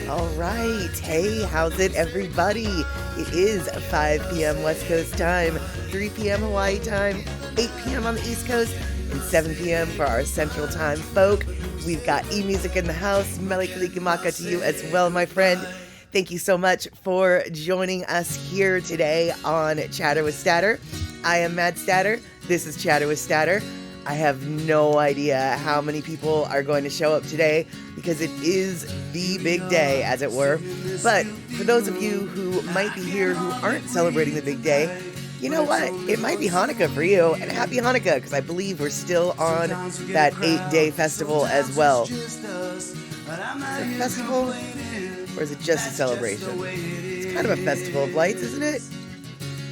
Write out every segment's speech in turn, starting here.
All right. Hey, how's it, everybody? It is 5 p.m. West Coast time, 3 p.m. Hawaii time, 8 p.m. on the East Coast, and 7 p.m. for our Central Time folk. We've got e-music in the house. Melodies to you as well, my friend. Thank you so much for joining us here today on Chatter with Statter. I am Mad Statter. This is Chatter with Statter. I have no idea how many people are going to show up today because it is the big day, as it were. But for those of you who might be here who aren't celebrating the big day, you know what? It might be Hanukkah for you, and happy Hanukkah, because I believe we're still on that 8-day festival as well. Is it a festival, or is it just a celebration? It's kind of a festival of lights, isn't it?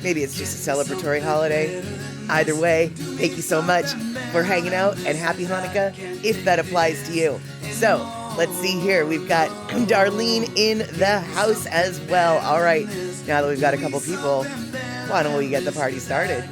Maybe it's just a celebratory holiday. Either way, thank you so much for hanging out, and happy Hanukkah, if that applies to you. So, let's see here. We've got Darlene in the house as well. All right, now that we've got a couple people, why don't we get the party started?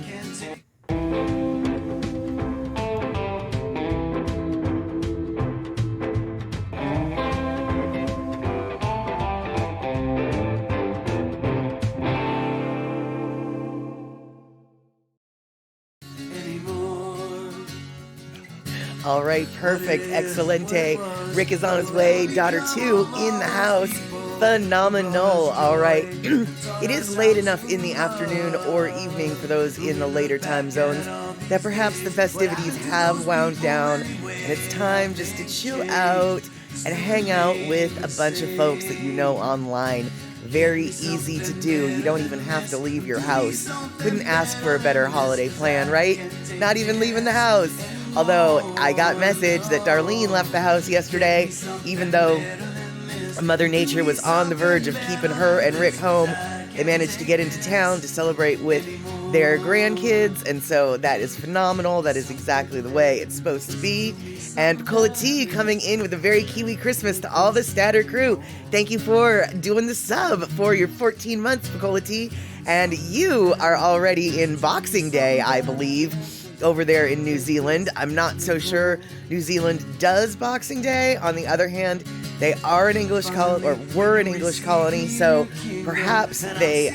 All right, perfect, excelente. Rick is on his way. Daughter 2 in the house. Phenomenal. All right. It is late enough in the afternoon or evening for those in the later time zones that perhaps the festivities have wound down and it's time just to chill out and hang out with a bunch of folks that you know online. Very easy to do. You don't even have to leave your house. Couldn't ask for a better holiday plan, right? Not even leaving the house. Although I got message that Darlene left the house yesterday, even though Mother Nature was on the verge of keeping her and Rick home. They managed to get into town to celebrate with their grandkids, and so that is phenomenal. That is exactly the way it's supposed to be. And Cola T coming in with a very Kiwi Christmas to all the Statter crew. Thank you for doing the sub for your 14 months, Cola T. And you are already in Boxing Day, I believe, over there in New Zealand. I'm not so sure New Zealand does Boxing Day. On the other hand, they are an English colony, or were an English colony, so perhaps they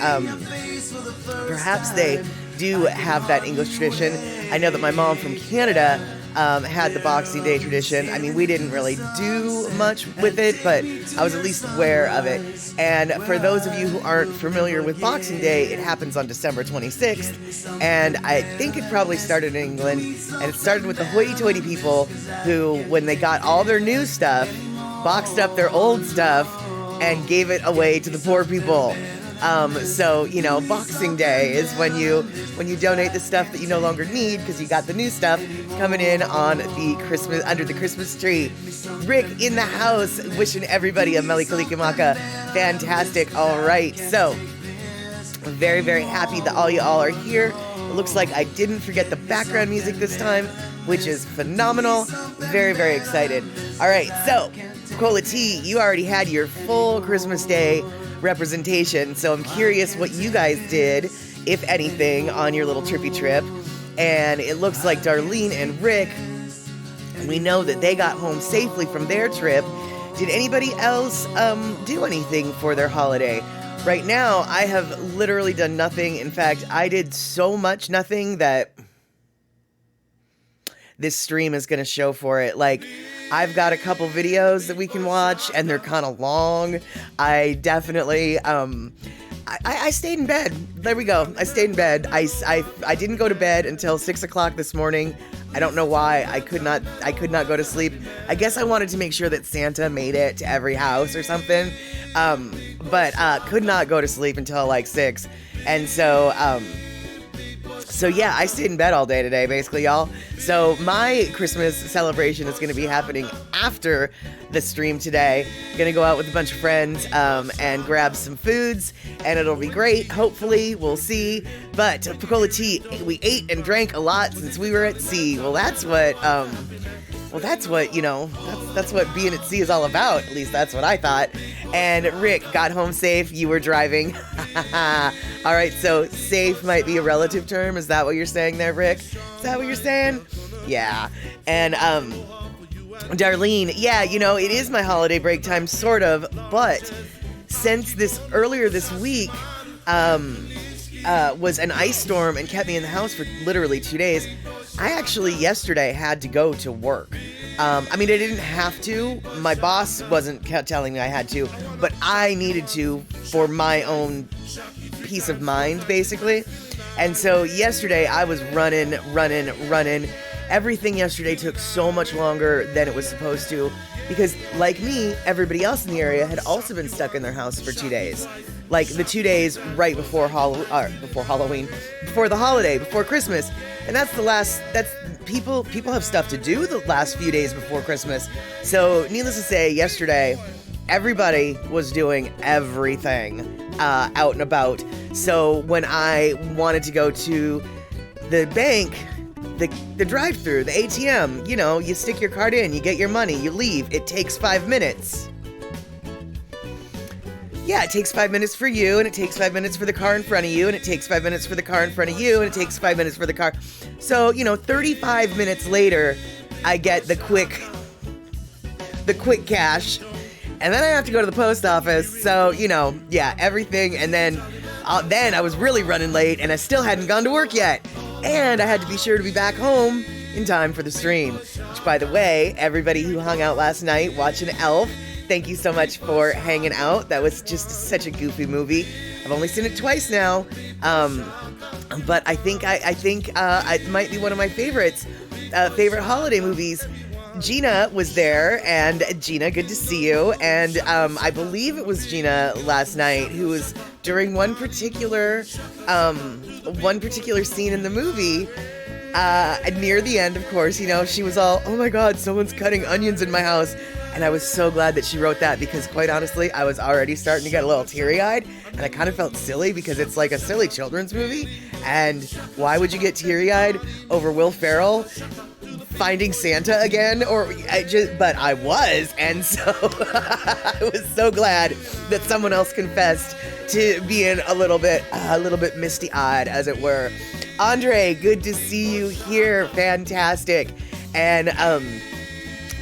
do have that English tradition. I know that my mom from Canada had the Boxing Day tradition. I mean, we didn't really do much with it, but I was at least aware of it. And for those of you who aren't familiar with Boxing Day, it happens on December 26th, and I think it probably started in England, and it started with the hoity-toity people who, when they got all their new stuff, boxed up their old stuff and gave it away to the poor people. So, you know, Boxing Day is when you donate the stuff that you no longer need because you got the new stuff coming in on the Christmas, under the Christmas tree. Rick in the house, wishing everybody a Mele Kalikimaka. Fantastic. All right. So, I'm very, very happy that all y'all are here. It looks like I didn't forget the background music this time, which is phenomenal. Very, very excited. All right. So, Cola T, you already had your full Christmas Day representation, so I'm curious what you guys did, if anything, on your little trippy trip. And it looks like Darlene and Rick, we know that they got home safely from their trip. Did anybody else do anything for their holiday? Right now, I have literally done nothing. In fact, I did so much nothing that this stream is going to show for it. Like, I've got a couple videos that we can watch, and they're kind of long. I definitely, I stayed in bed. There we go. I stayed in bed. I didn't go to bed until 6 o'clock this morning. I don't know why. I could not go to sleep. I guess I wanted to make sure that Santa made it to every house or something. But could not go to sleep until like 6. And so yeah, I stayed in bed all day today, basically, y'all. So my Christmas celebration is going to be happening after the stream today. I'm going to go out with a bunch of friends and grab some foods, and it'll be great. Hopefully, we'll see. But Coca-Cola tea, we ate and drank a lot since we were at sea. Well, that's what you know, that's what being at sea is all about. At least that's what I thought. And Rick got home safe. You were driving. All right, so safe might be a relative term. Is that what you're saying there, Rick? Is that what you're saying? Yeah. And Darlene, yeah, it is my holiday break time, sort of, but since earlier this week was an ice storm and kept me in the house for literally 2 days, I actually yesterday had to go to work. I didn't have to. My boss wasn't telling me I had to, but I needed to for my own peace of mind, basically. And so yesterday I was running. Everything yesterday took so much longer than it was supposed to because, like me, everybody else in the area had also been stuck in their house for 2 days. Like the 2 days right before Halloween, before the holiday, before Christmas. And people have stuff to do the last few days before Christmas. So needless to say, yesterday, everybody was doing everything out and about. So when I wanted to go to the bank, the drive-thru, the ATM, you stick your card in, you get your money, you leave. It takes 5 minutes. Yeah, it takes 5 minutes for you, and it takes 5 minutes for the car in front of you, and it takes 5 minutes for the car in front of you, and it takes 5 minutes for the car. So, 35 minutes later, I get the quick cash, and then I have to go to the post office. So, everything, and then I was really running late, and I still hadn't gone to work yet. And I had to be sure to be back home in time for the stream. Which, by the way, everybody who hung out last night watching Elf, thank you so much for hanging out. That was just such a goofy movie. I've only seen it twice now, but I think it might be one of my favorite holiday movies. Gina was there, and Gina, good to see you. And I believe it was Gina last night who was during one particular scene in the movie. Near the end, of course, she was all, "Oh my God, someone's cutting onions in my house." And I was so glad that she wrote that because, quite honestly, I was already starting to get a little teary-eyed, and I kind of felt silly because it's like a silly children's movie. And why would you get teary-eyed over Will Ferrell finding Santa again? But I was, and so I was so glad that someone else confessed to being a little bit misty-eyed, as it were. Andre, good to see you here. Fantastic. And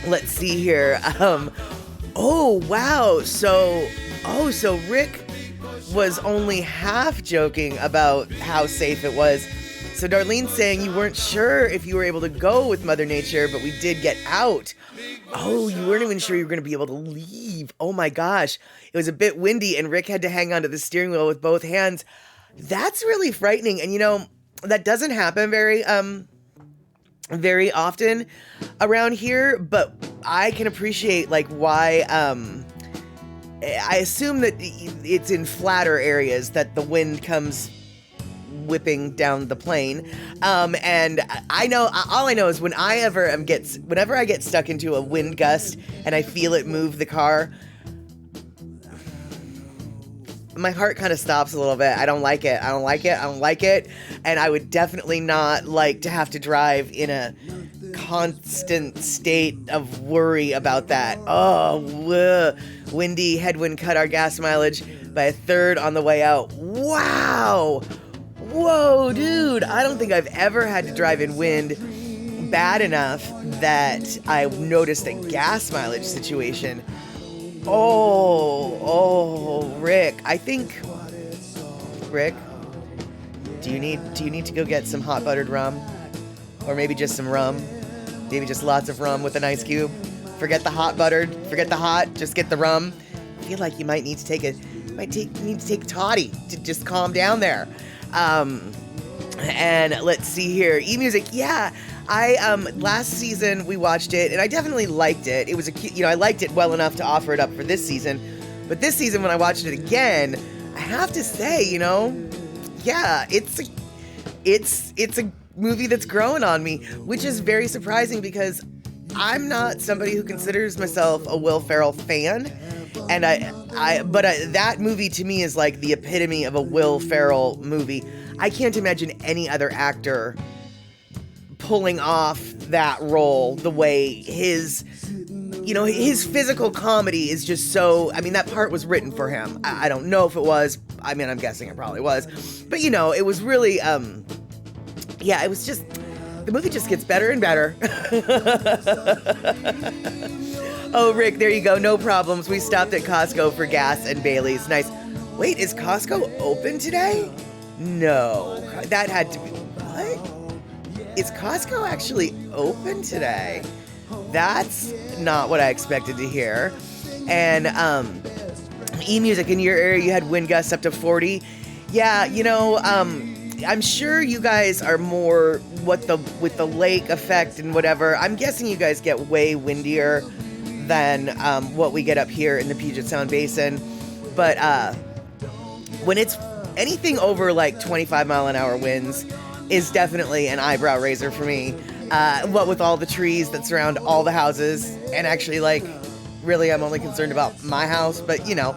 let's see here. Oh wow. So Rick was only half joking about how safe it was. So Darlene's saying you weren't sure if you were able to go with Mother Nature, but we did get out. Oh, you weren't even sure you were going to be able to leave. Oh my gosh. It was a bit windy and Rick had to hang onto the steering wheel with both hands. That's really frightening. And that doesn't happen very often around here, but I can appreciate why I assume that it's in flatter areas that the wind comes whipping down the plane. And all I know is whenever I get stuck into a wind gust and I feel it move the car, my heart kind of stops a little bit. I don't like it. And I would definitely not like to have to drive in a constant state of worry about that. Windy headwind cut our gas mileage by a third on the way out. Wow. Whoa, dude. I don't think I've ever had to drive in wind bad enough that I noticed a gas mileage situation. Oh, Rick. Rick, do you need to go get some hot buttered rum? Or maybe just some rum? Maybe just lots of rum with an ice cube? Forget the hot buttered, forget the hot, just get the rum. I feel like you might need to take a toddy to just calm down there. And let's see here. E-music, yeah. Last season we watched it and I definitely liked it. It was I liked it well enough to offer it up for this season. But this season when I watched it again, I have to say, yeah, it's a movie that's growing on me, which is very surprising because I'm not somebody who considers myself a Will Ferrell fan. And but that movie to me is like the epitome of a Will Ferrell movie. I can't imagine any other actor pulling off that role the way his physical comedy is just so, that part was written for him. I don't know if it was. I'm guessing it probably was. But, it was really, it was just the movie just gets better and better. Oh, Rick, there you go. No problems. We stopped at Costco for gas and Bailey's. Nice. Wait, is Costco open today? No. That had to be... What? Is Costco actually open today? That's not what I expected to hear. And E-Music, in your area, you had wind gusts up to 40. Yeah, you know, I'm sure you guys are more with the lake effect and whatever. I'm guessing you guys get way windier than what we get up here in the Puget Sound Basin. But when it's anything over like 25 mile an hour winds is definitely an eyebrow raiser for me. What with all the trees that surround all the houses, and actually, like, really, I'm only concerned about my house, but you know.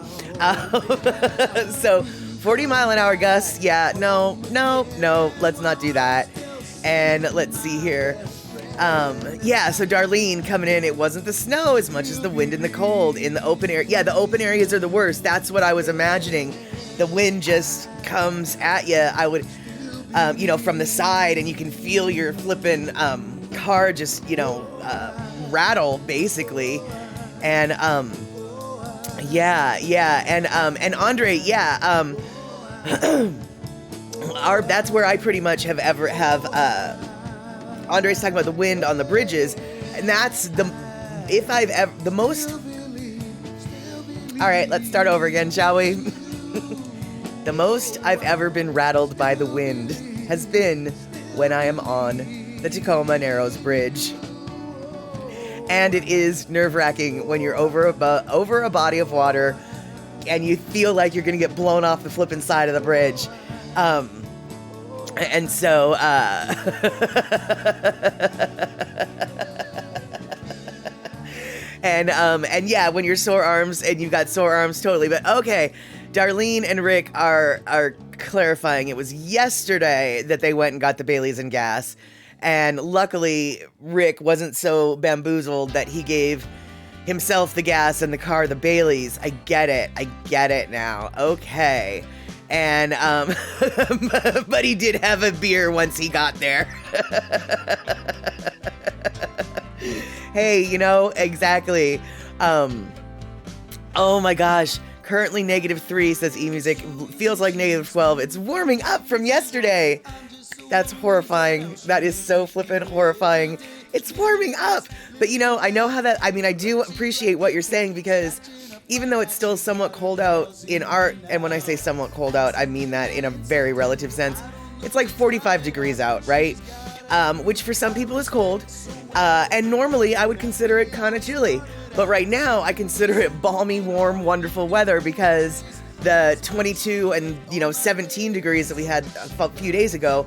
So 40 mile an hour gusts, yeah, no, let's not do that. And let's see here. Yeah, so Darlene coming in, it wasn't the snow as much as the wind and the cold in the open area. Yeah, the open areas are the worst. That's what I was imagining. The wind just comes at you. I would, you know, from the side, and you can feel your flipping car just, you know, rattle basically. And yeah, and Andre, yeah, that's where I pretty much have Andre's talking about the wind on the bridges, and that's the most. All right, let's start over again, shall we? The most I've ever been rattled by the wind has been when I am on the Tacoma Narrows Bridge. And it is nerve-wracking when you're over a body of water and you feel like you're going to get blown off the flipping side of the bridge. And so, and yeah, when you're sore arms and you've got sore arms, totally. But okay, Darlene and Rick are clarifying. It was yesterday that they went and got the Baileys and gas. And luckily, Rick wasn't so bamboozled that he gave himself the gas and the car the Baileys. I get it now. Okay. And, but he did have a beer once he got there. Hey, you know, exactly. Oh my gosh. Currently -3, says E-Music. Feels like -12. It's warming up from yesterday. That's horrifying. That is so flippin' horrifying. It's warming up. But you know, I know how that, I mean, I do appreciate what you're saying, because even though it's still somewhat cold out in art, and when I say somewhat cold out, I mean that in a very relative sense, it's like 45 degrees out, right? Which for some people is cold. And normally I would consider it kind of chilly. But right now I consider it balmy, warm, wonderful weather, because the 22 and, you know, 17 degrees that we had a few days ago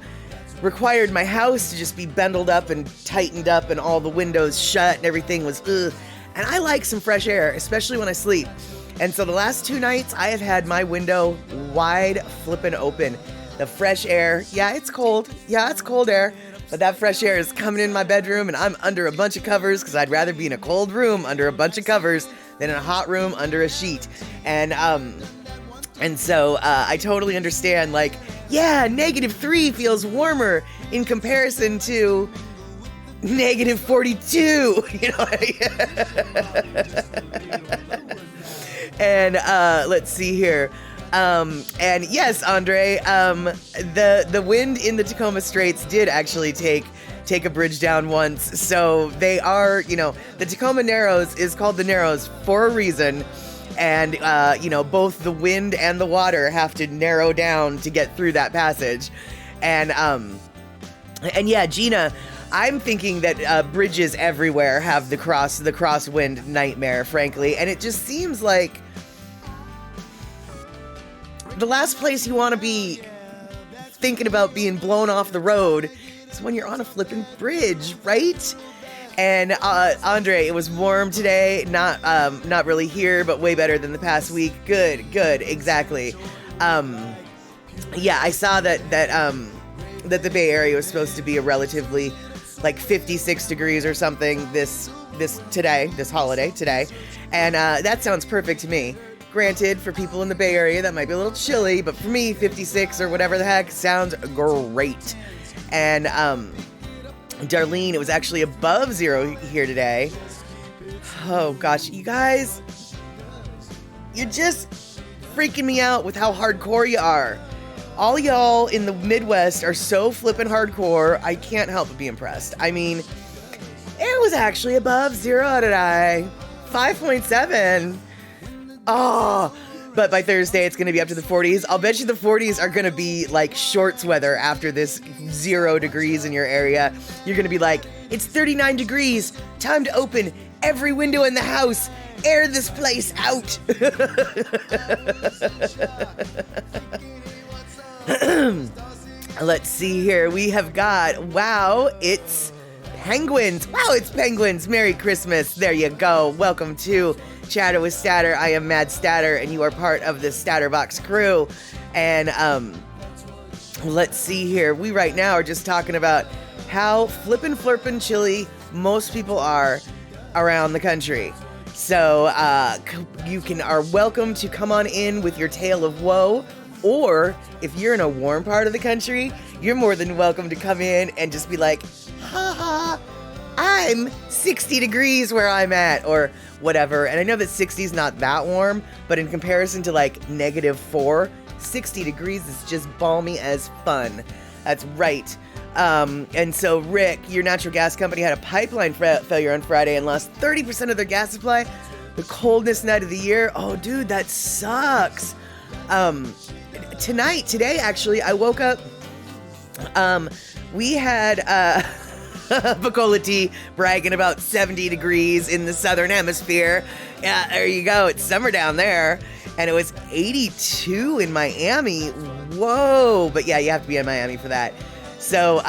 required my house to just be bundled up and tightened up and all the windows shut and everything was ugh. And I like some fresh air, especially when I sleep. And so the last 2 nights I have had my window wide flippin' open. The fresh air, yeah, it's cold. Yeah, it's cold air. But that fresh air is coming in my bedroom, and I'm under a bunch of covers, because I'd rather be in a cold room under a bunch of covers than in a hot room under a sheet. And so I totally understand, like, yeah, -3 feels warmer in comparison to -42, you know. And let's see here. And yes, Andre, the wind in the Tacoma Straits did actually take a bridge down once. So they are, you know, the Tacoma Narrows is called the Narrows for a reason. And, you know, both the wind and the water have to narrow down to get through that passage. And yeah, Gina, I'm thinking that bridges everywhere have the crosswind nightmare, frankly. And it just seems like the last place you want to be thinking about being blown off the road is when you're on a flippin' bridge, right? And Andre, it was warm today. Not really here, but way better than the past week. Good, exactly. Yeah, I saw that the Bay Area was supposed to be a relatively like 56 degrees or something this holiday today, and that sounds perfect to me. Granted, for people in the Bay Area, that might be a little chilly, but for me, 56 or whatever the heck sounds great. And Darlene, it was actually above 0 here today. Oh gosh, you guys, you're just freaking me out with how hardcore you are. All y'all in the Midwest are so flippin' hardcore, I can't help but be impressed. I mean, it was actually above 0 today. 5.7. Oh, but by Thursday, it's going to be up to the 40s. I'll bet you the 40s are going to be like shorts weather after this 0 degrees in your area. You're going to be like, it's 39 degrees. Time to open every window in the house. Air this place out. Let's see here. We have got, wow, it's penguins. Wow, it's penguins. Merry Christmas. There you go. Welcome to Chatter with Statter. I am Mad Statter, and you are part of the Statterbox crew. And let's see here. We right now are just talking about how flippin' flirpin' chilly most people are around the country. So you are welcome to come on in with your tale of woe. Or if you're in a warm part of the country, you're more than welcome to come in and just be like, ha, I'm 60 degrees where I'm at, or whatever. And I know that 60 is not that warm, but in comparison to like -4, 60 degrees is just balmy as fun. That's right. And so Rick, your natural gas company, had a pipeline failure on Friday and lost 30% of their gas supply. The coldest night of the year. Oh, dude, that sucks. Today, actually, I woke up, we had, Coca-Cola tea bragging about 70 degrees in the southern hemisphere. Yeah, there you go. It's summer down there. And it was 82 in Miami. Whoa. But yeah, you have to be in Miami for that. So,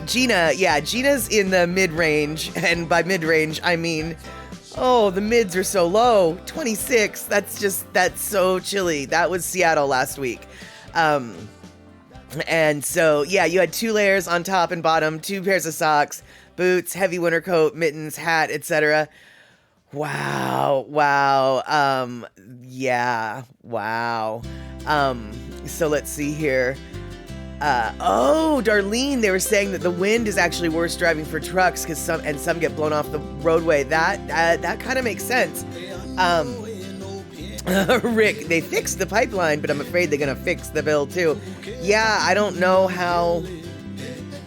Gina's in the mid-range. And by mid-range, I mean, oh, the mids are so low. 26. That's so chilly. That was Seattle last week. And so, yeah, you had 2 layers on top and bottom, 2 pairs of socks, boots, heavy winter coat, mittens, hat, etc. Wow. Yeah. Wow. So let's see here. Darlene, they were saying that the wind is actually worse driving for trucks because some get blown off the roadway. That kind of makes sense. Rick, they fixed the pipeline, but I'm afraid they're gonna fix the bill too. Yeah, I don't know how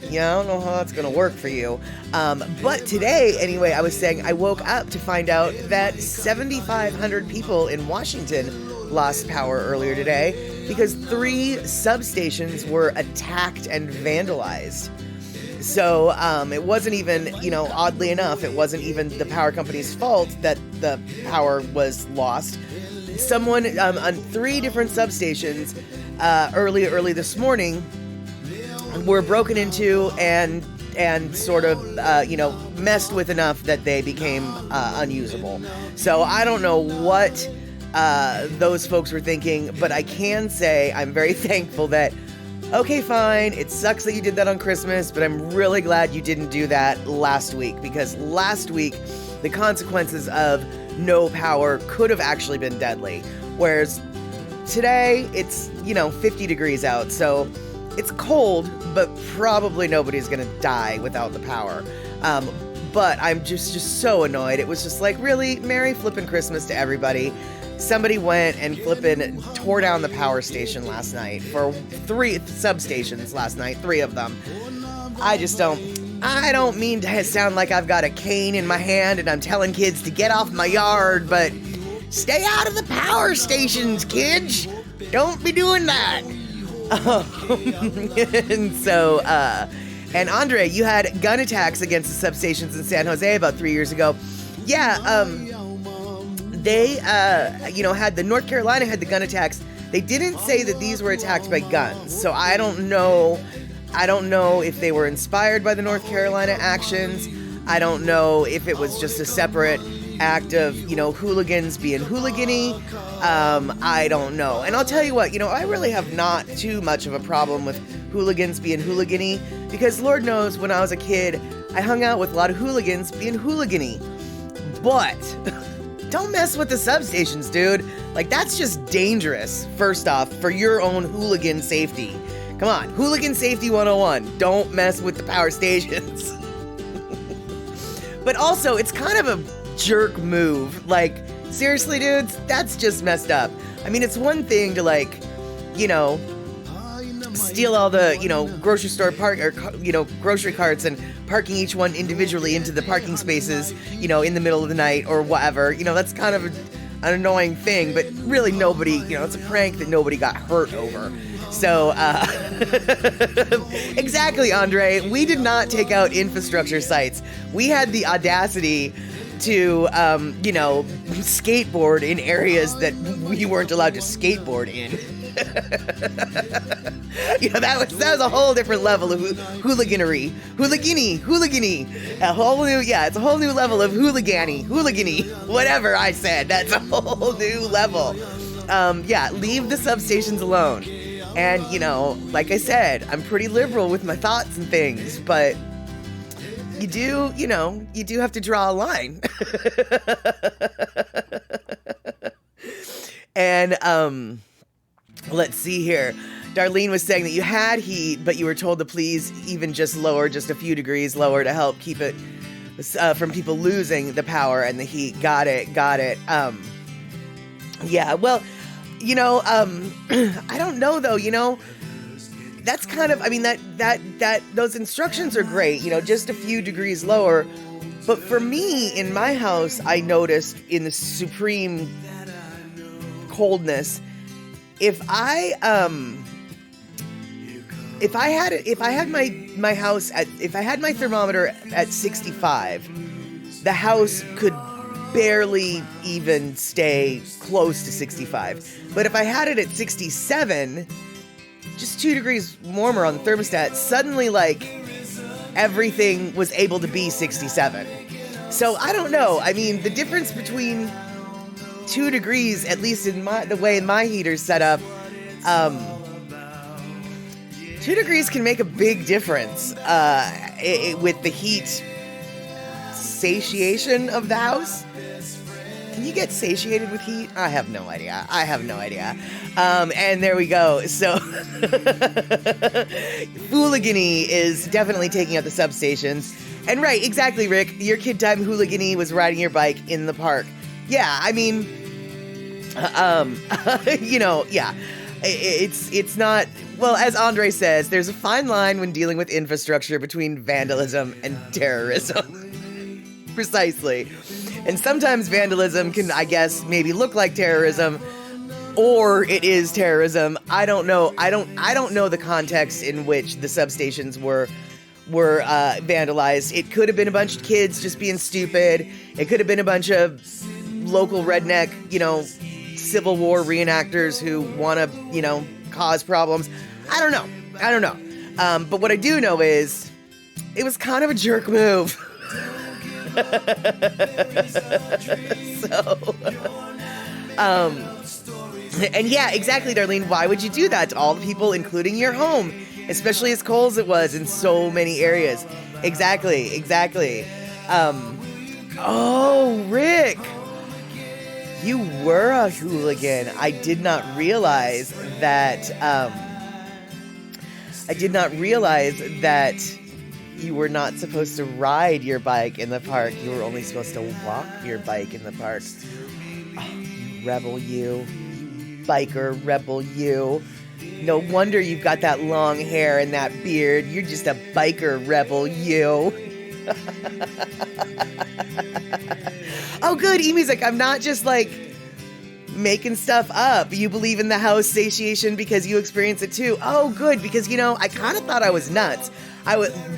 that's gonna work for you. But today, anyway, I was saying I woke up to find out that 7,500 people in Washington lost power earlier today because 3 substations were attacked and vandalized. So it wasn't even, oddly enough, it wasn't even the power company's fault that the power was lost. Someone on 3 different substations early this morning were broken into and sort of messed with enough that they became unusable. So I don't know what those folks were thinking, but I can say I'm very thankful that, okay, fine, it sucks that you did that on Christmas, but I'm really glad you didn't do that last week, because last week the consequences of no power could have actually been deadly. Whereas today it's, 50 degrees out, so it's cold, but probably nobody's gonna die without the power. But I'm just so annoyed. It was just like, really, Merry flippin' Christmas to everybody. Somebody went and flippin' tore down the power station last night for 3 substations last night, 3 of them. I don't mean to sound like I've got a cane in my hand and I'm telling kids to get off my yard, but stay out of the power stations, kids. Don't be doing that. And Andre, you had gun attacks against the substations in San Jose about 3 years ago. Yeah, they, had North Carolina had the gun attacks. They didn't say that these were attacked by guns, so I don't know if they were inspired by the North Carolina actions. I don't know if it was just a separate act of, hooligans being hooligany. I don't know. And I'll tell you what, I really have not too much of a problem with hooligans being hooligany, because Lord knows when I was a kid, I hung out with a lot of hooligans being hooligany. But don't mess with the substations, dude. Like, that's just dangerous, first off, for your own hooligan safety. Come on, hooligan safety 101. Don't mess with the power stations. But also, it's kind of a jerk move. Like, seriously, dudes, that's just messed up. I mean, it's one thing to, like, you know, steal all the, you know, grocery store grocery carts and parking each one individually into the parking spaces, you know, in the middle of the night or whatever. You know, that's kind of an annoying thing, but really nobody, you know, it's a prank that nobody got hurt over. So, exactly, Andre, we did not take out infrastructure sites. We had the audacity to, you know, skateboard in areas that we weren't allowed to skateboard in. You know, that was a whole different level of hooliganery. Hooligany. A whole new, it's a whole new level of hooligany. Whatever I said, that's a whole new level. Leave the substations alone. And, you know, like I said, I'm pretty liberal with my thoughts and things, but you do have to draw a line. And, let's see here. Darlene was saying that you had heat, but you were told to please even just lower, just a few degrees lower to help keep it from people losing the power and the heat. Got it. Well, you know, I don't know though, you know, that's kind of, I mean, that those instructions are great, you know, just a few degrees lower. But for me, in my house, I noticed in the supreme coldness, if I had my thermometer at 65, the house could barely even stay close to 65. But if I had it at 67, just 2 degrees warmer on the thermostat, suddenly, like, everything was able to be 67. So I don't know. I mean, the difference between 2 degrees, at least in the way my heater's set up, 2 degrees can make a big difference with the heat satiation of the house. Can you get satiated with heat? I have no idea. And there we go. So, hooligany is definitely taking out the substations. And right, exactly, Rick. Your kid time hooligany was riding your bike in the park. Yeah, I mean, you know, yeah. It's not, well, as Andre says, there's a fine line when dealing with infrastructure between vandalism and terrorism. Precisely. And sometimes vandalism can, I guess, maybe look like terrorism, or it is terrorism. I don't know. I don't know the context in which the substations were vandalized. It could have been a bunch of kids just being stupid. It could have been a bunch of local redneck, you know, Civil War reenactors who want to, you know, cause problems. I don't know. But what I do know is it was kind of a jerk move. And yeah, exactly, Darlene. Why would you do that to all the people, including your home, especially as cold as it was in so many areas? Exactly. Oh, Rick, you were a hooligan. I did not realize that. You were not supposed to ride your bike in the park. You were only supposed to walk your bike in the park. Oh, you rebel, you. Biker rebel, you. No wonder you've got that long hair and that beard. You're just a biker rebel, you. Oh, good, E-Music. I'm not just, like, making stuff up. You believe in the house satiation because you experience it too. Oh, good, because, you know, I kind of thought I was nuts.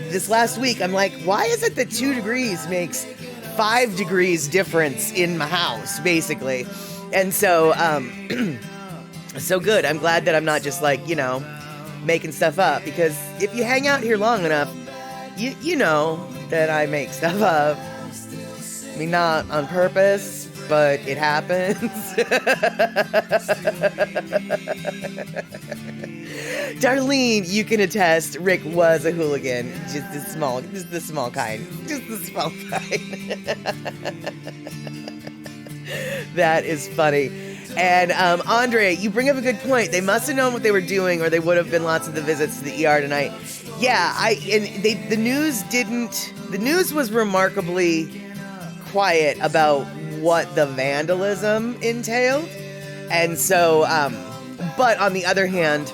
This last week, I'm like, why is it that 2 degrees makes 5 degrees difference in my house, basically? And so, so good. I'm glad that I'm not just, like, you know, making stuff up, because if you hang out here long enough, you know that I make stuff up. I mean, not on purpose, but it happens. Darlene, you can attest, Rick was a hooligan. Just the small kind. That is funny. And Andre, you bring up a good point. They must have known what they were doing, or they would have been lots of the visits to the ER tonight. The news was remarkably quiet about what the vandalism entailed. And so, but on the other hand,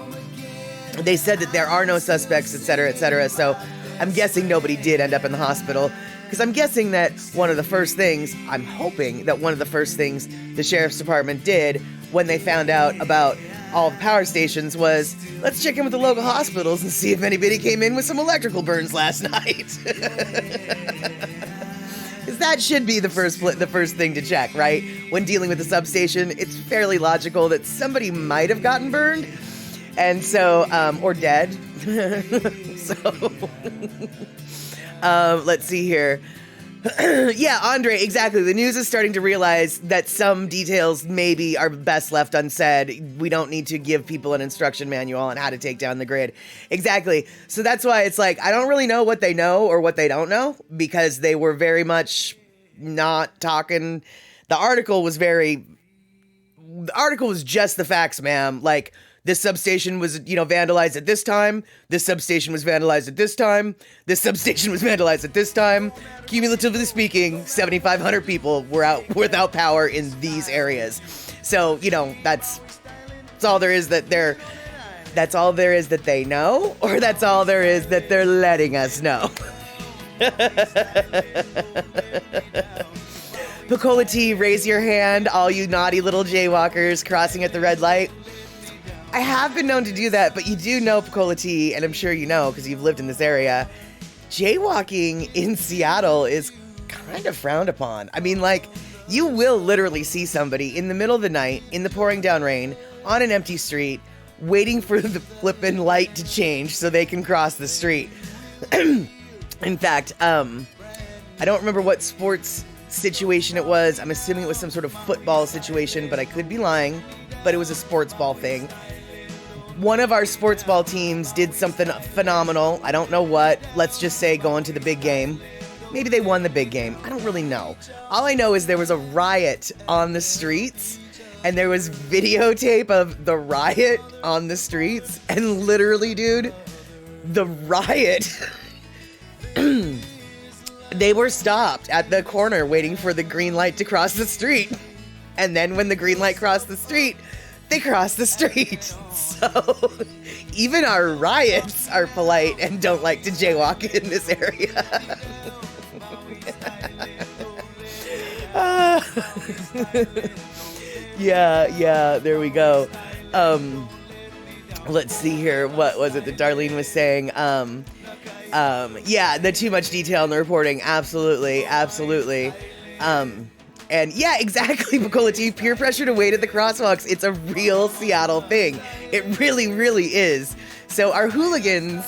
they said that there are no suspects, et cetera, et cetera. So I'm guessing nobody did end up in the hospital. Because I'm guessing that I'm hoping that one of the first things the sheriff's department did when they found out about all the power stations was, let's check in with the local hospitals and see if anybody came in with some electrical burns last night. Because that should be the first thing to check, right? When dealing with a substation, it's fairly logical that somebody might have gotten burned, and so, or dead. So, let's see here. Yeah, Andre, exactly. The news is starting to realize that some details maybe are best left unsaid. We don't need to give people an instruction manual on how to take down the grid. Exactly. So that's why it's like, I don't really know what they know or what they don't know, because they were very much not talking. The article was just the facts, ma'am. Like, this substation was, vandalized at this time. This substation was vandalized at this time. This substation was vandalized at this time. Cumulatively speaking, 7,500 people were out without power in these areas. So, that's all there is that's all there is that they know, or that's all there is that they're letting us know. Pecola T, raise your hand, all you naughty little jaywalkers crossing at the red light. I have been known to do that, but you do know, Pecola T, and I'm sure you know because you've lived in this area, jaywalking in Seattle is kind of frowned upon. I mean, like, you will literally see somebody in the middle of the night, in the pouring down rain, on an empty street, waiting for the flippin' light to change so they can cross the street. In fact, I don't remember what sports situation it was. I'm assuming it was some sort of football situation, but I could be lying. But it was a sports ball thing. One of our sports ball teams did something phenomenal. I don't know what. Let's just say going to the big game. Maybe they won the big game. I don't really know. All I know is there was a riot on the streets, and there was videotape of the riot on the streets. And literally, dude, the riot, they were stopped at the corner waiting for the green light to cross the street. And then when the green light crossed the street, they crossed the street. So even our riots are polite and don't like to jaywalk in this area. Yeah, there we go. Let's see here. What was it that Darlene was saying? Yeah, the too much detail in the reporting. Absolutely. And yeah, exactly, Pecola T, peer pressure to wait at the crosswalks. It's a real Seattle thing. It really, really is. So our hooligans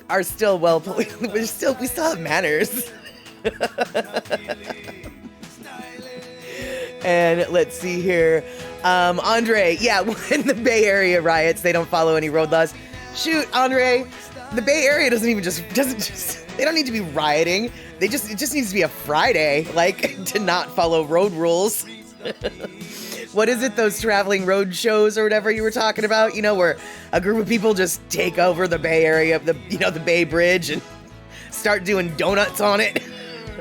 are still we still have manners. And let's see here. Andre, yeah, when the Bay Area riots, they don't follow any road laws. Shoot, Andre, the Bay Area doesn't they don't need to be rioting. It just needs to be a Friday, like, to not follow road rules. What is it, those traveling road shows or whatever you were talking about, where a group of people just take over the Bay Area, the Bay Bridge, and start doing donuts on it?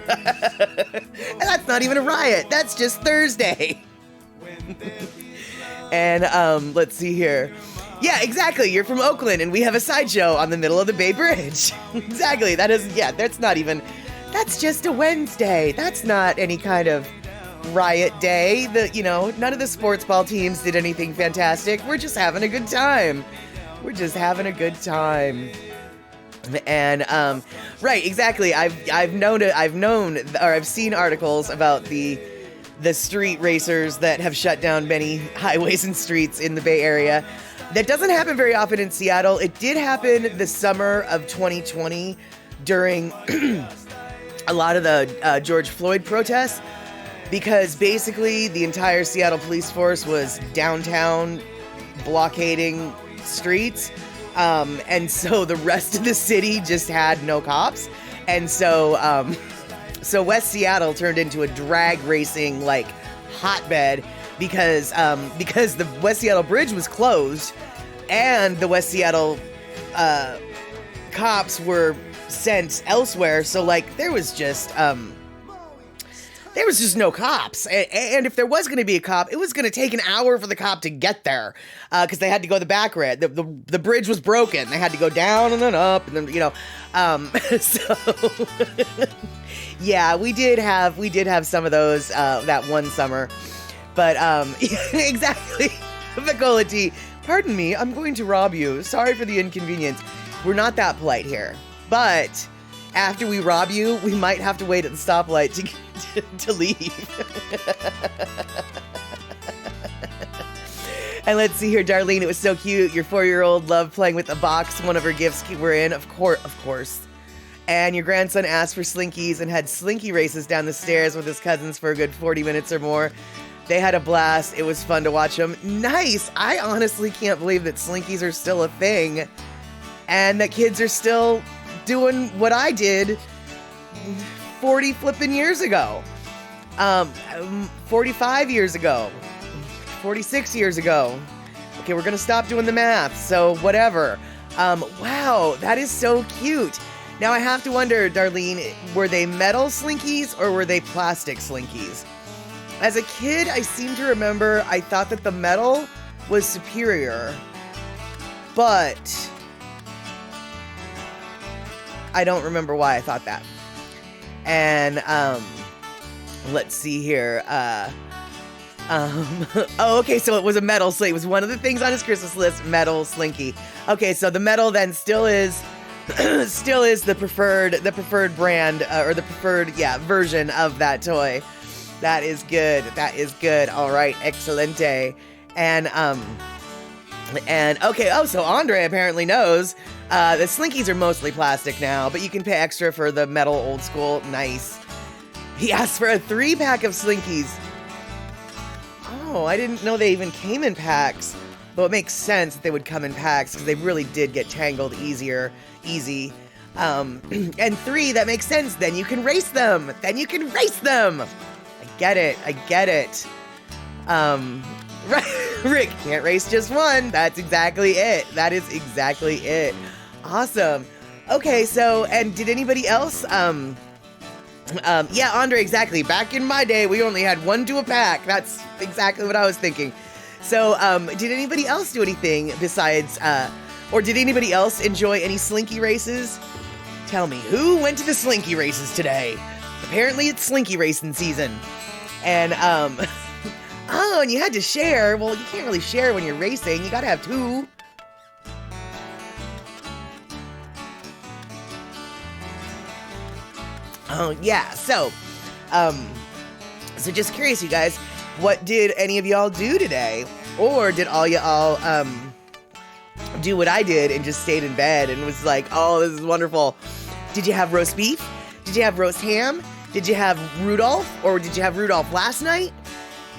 And that's not even a riot. That's just Thursday. And let's see here. Yeah, exactly. You're from Oakland, and we have a sideshow on the middle of the Bay Bridge. Exactly. That's just a Wednesday. That's not any kind of riot day. None of the sports ball teams did anything fantastic. We're just having a good time. And right, exactly. I've seen articles about the street racers that have shut down many highways and streets in the Bay Area. That doesn't happen very often in Seattle. It did happen the summer of 2020 during a lot of the George Floyd protests, because basically the entire Seattle police force was downtown blockading streets. And so the rest of the city just had no cops. And so West Seattle turned into a drag racing hotbed because the West Seattle Bridge was closed, and the West Seattle cops were sent elsewhere. So like there was just no cops. And if there was going to be a cop, it was going to take an hour for the cop to get there because they had to go the back road. The bridge was broken. They had to go down and then up and then, you know. So yeah, we did have some of those that one summer. But exactly. Coca-Cola tea. Pardon me, I'm going to rob you. Sorry for the inconvenience. We're not that polite here. But after we rob you, we might have to wait at the stoplight to leave. And let's see here, Darlene, it was so cute. Your 4-year-old loved playing with a box one of her gifts were in, of course. And your grandson asked for Slinkies and had Slinky races down the stairs with his cousins for a good 40 minutes or more. They had a blast. It was fun to watch them. Nice. I honestly can't believe that Slinkies are still a thing and that kids are still doing what I did 40 flipping years ago. 45 years ago. 46 years ago. Okay, we're going to stop doing the math, so whatever. Wow, that is so cute. Now I have to wonder, Darlene, were they metal Slinkies or were they plastic Slinkies? As a kid, I seem to remember I thought that the metal was superior, but I don't remember why I thought that. And let's see here. Oh, okay, so it was a metal Slinky. It was one of the things on his Christmas list, metal Slinky. Okay, so the metal then still is the preferred brand or the preferred version of that toy. That is good. That is good. All right, excelente. And okay. Oh, so Andre apparently knows the Slinkies are mostly plastic now, but you can pay extra for the metal old school. Nice. He asked for a 3-pack of Slinkies. Oh, I didn't know they even came in packs. But it makes sense that they would come in packs because they really did get tangled easy. And 3, that makes sense. Then you can race them. I get it. Rick can't race just one. That's exactly it. That is exactly it. Awesome. Okay, so, and did anybody else, yeah, Andre, exactly. Back in my day, we only had 1 to a pack. That's exactly what I was thinking. So, did anybody else do anything besides, or did anybody else enjoy any Slinky races? Tell me, who went to the Slinky races today? Apparently it's Slinky racing season. And, oh, and you had to share. Well, you can't really share when you're racing. You gotta have 2. Oh, yeah. So just curious, you guys, what did any of y'all do today? Or did all y'all, do what I did and just stayed in bed and was like, oh, this is wonderful. Did you have roast beef? Did you have roast ham? Did you have Rudolph? Or did you have Rudolph last night?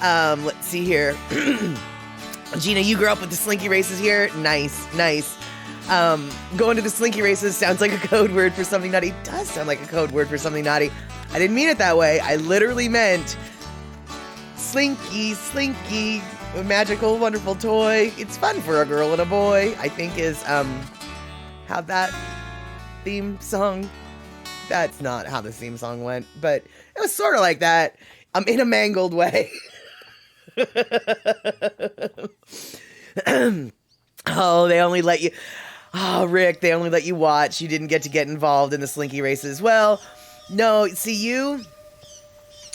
Let's see here. Gina, you grew up with the Slinky races here? Nice. Going to the Slinky races sounds like a code word for something naughty. It does sound like a code word for something naughty. I didn't mean it that way. I literally meant Slinky, a magical, wonderful toy. It's fun for a girl and a boy, I think is, how that theme song. That's not how the theme song went, but it was sort of like that. In a mangled way. Oh, they only let you... Oh, Rick, they only let you watch. You didn't get to get involved in the Slinky races. Well, no, see,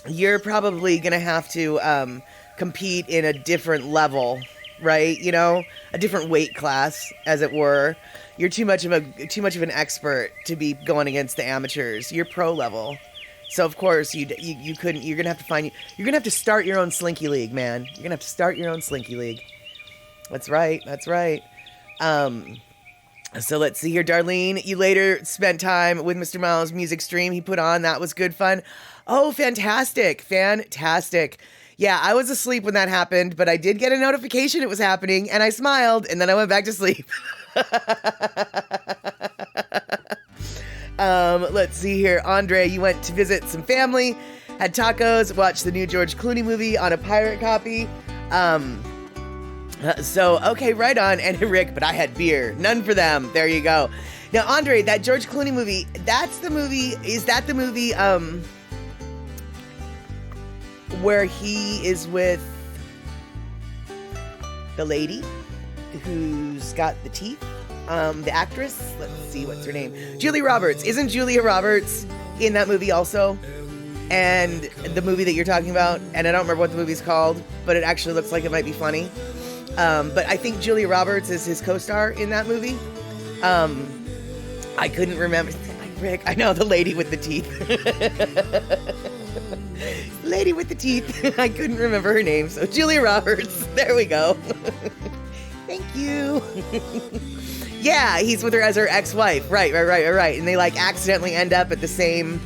you're probably going to have to compete in a different level, right? You know, a different weight class, as it were. You're too much of an expert to be going against the amateurs. You're pro level. So of course you couldn't. You're gonna have to start your own Slinky League, man. You're gonna have to start your own Slinky League. That's right. So let's see here, Darlene. You later spent time with Mr. Miles' music stream he put on. That was good fun. Oh, fantastic. Yeah, I was asleep when that happened, but I did get a notification it was happening, and I smiled, and then I went back to sleep. Let's see here. Andre, you went to visit some family, had tacos, watched the new George Clooney movie on a pirate copy. So, okay, right on. And Rick, but I had beer. None for them. There you go. Now, Andre, that George Clooney movie, that's the movie, is that the movie where he is with the lady who's got the teeth? The actress? Let's see, what's her name? Julia Roberts. Isn't Julia Roberts in that movie also? And the movie that you're talking about, and I don't remember what the movie's called, but it actually looks like it might be funny. But I think Julia Roberts is his co-star in that movie. I couldn't remember. Rick, I know, the lady with the teeth. Lady with the teeth. I couldn't remember her name, so Julia Roberts. There we go. Thank you. Yeah, he's with her as her ex-wife. Right. And they like accidentally end up at the same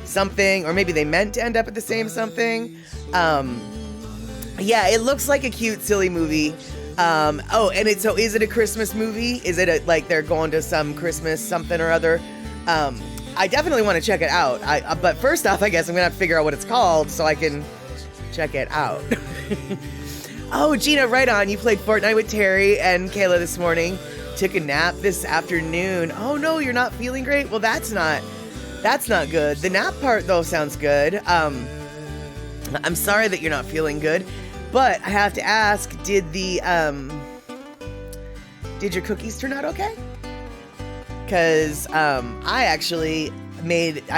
something, or maybe they meant to end up at the same something. Yeah, it looks like a cute, silly movie. So is it a Christmas movie? Is it like they're going to some Christmas something or other? I definitely want to check it out. But first off, I guess I'm gonna have to figure out what it's called so I can check it out. Oh, Gina, right on. You played Fortnite with Terry and Kayla this morning. Took a nap this afternoon. Oh no, you're not feeling great? Well, that's not good. The nap part though sounds good. I'm sorry that you're not feeling good, but I have to ask, did your cookies turn out okay? Because I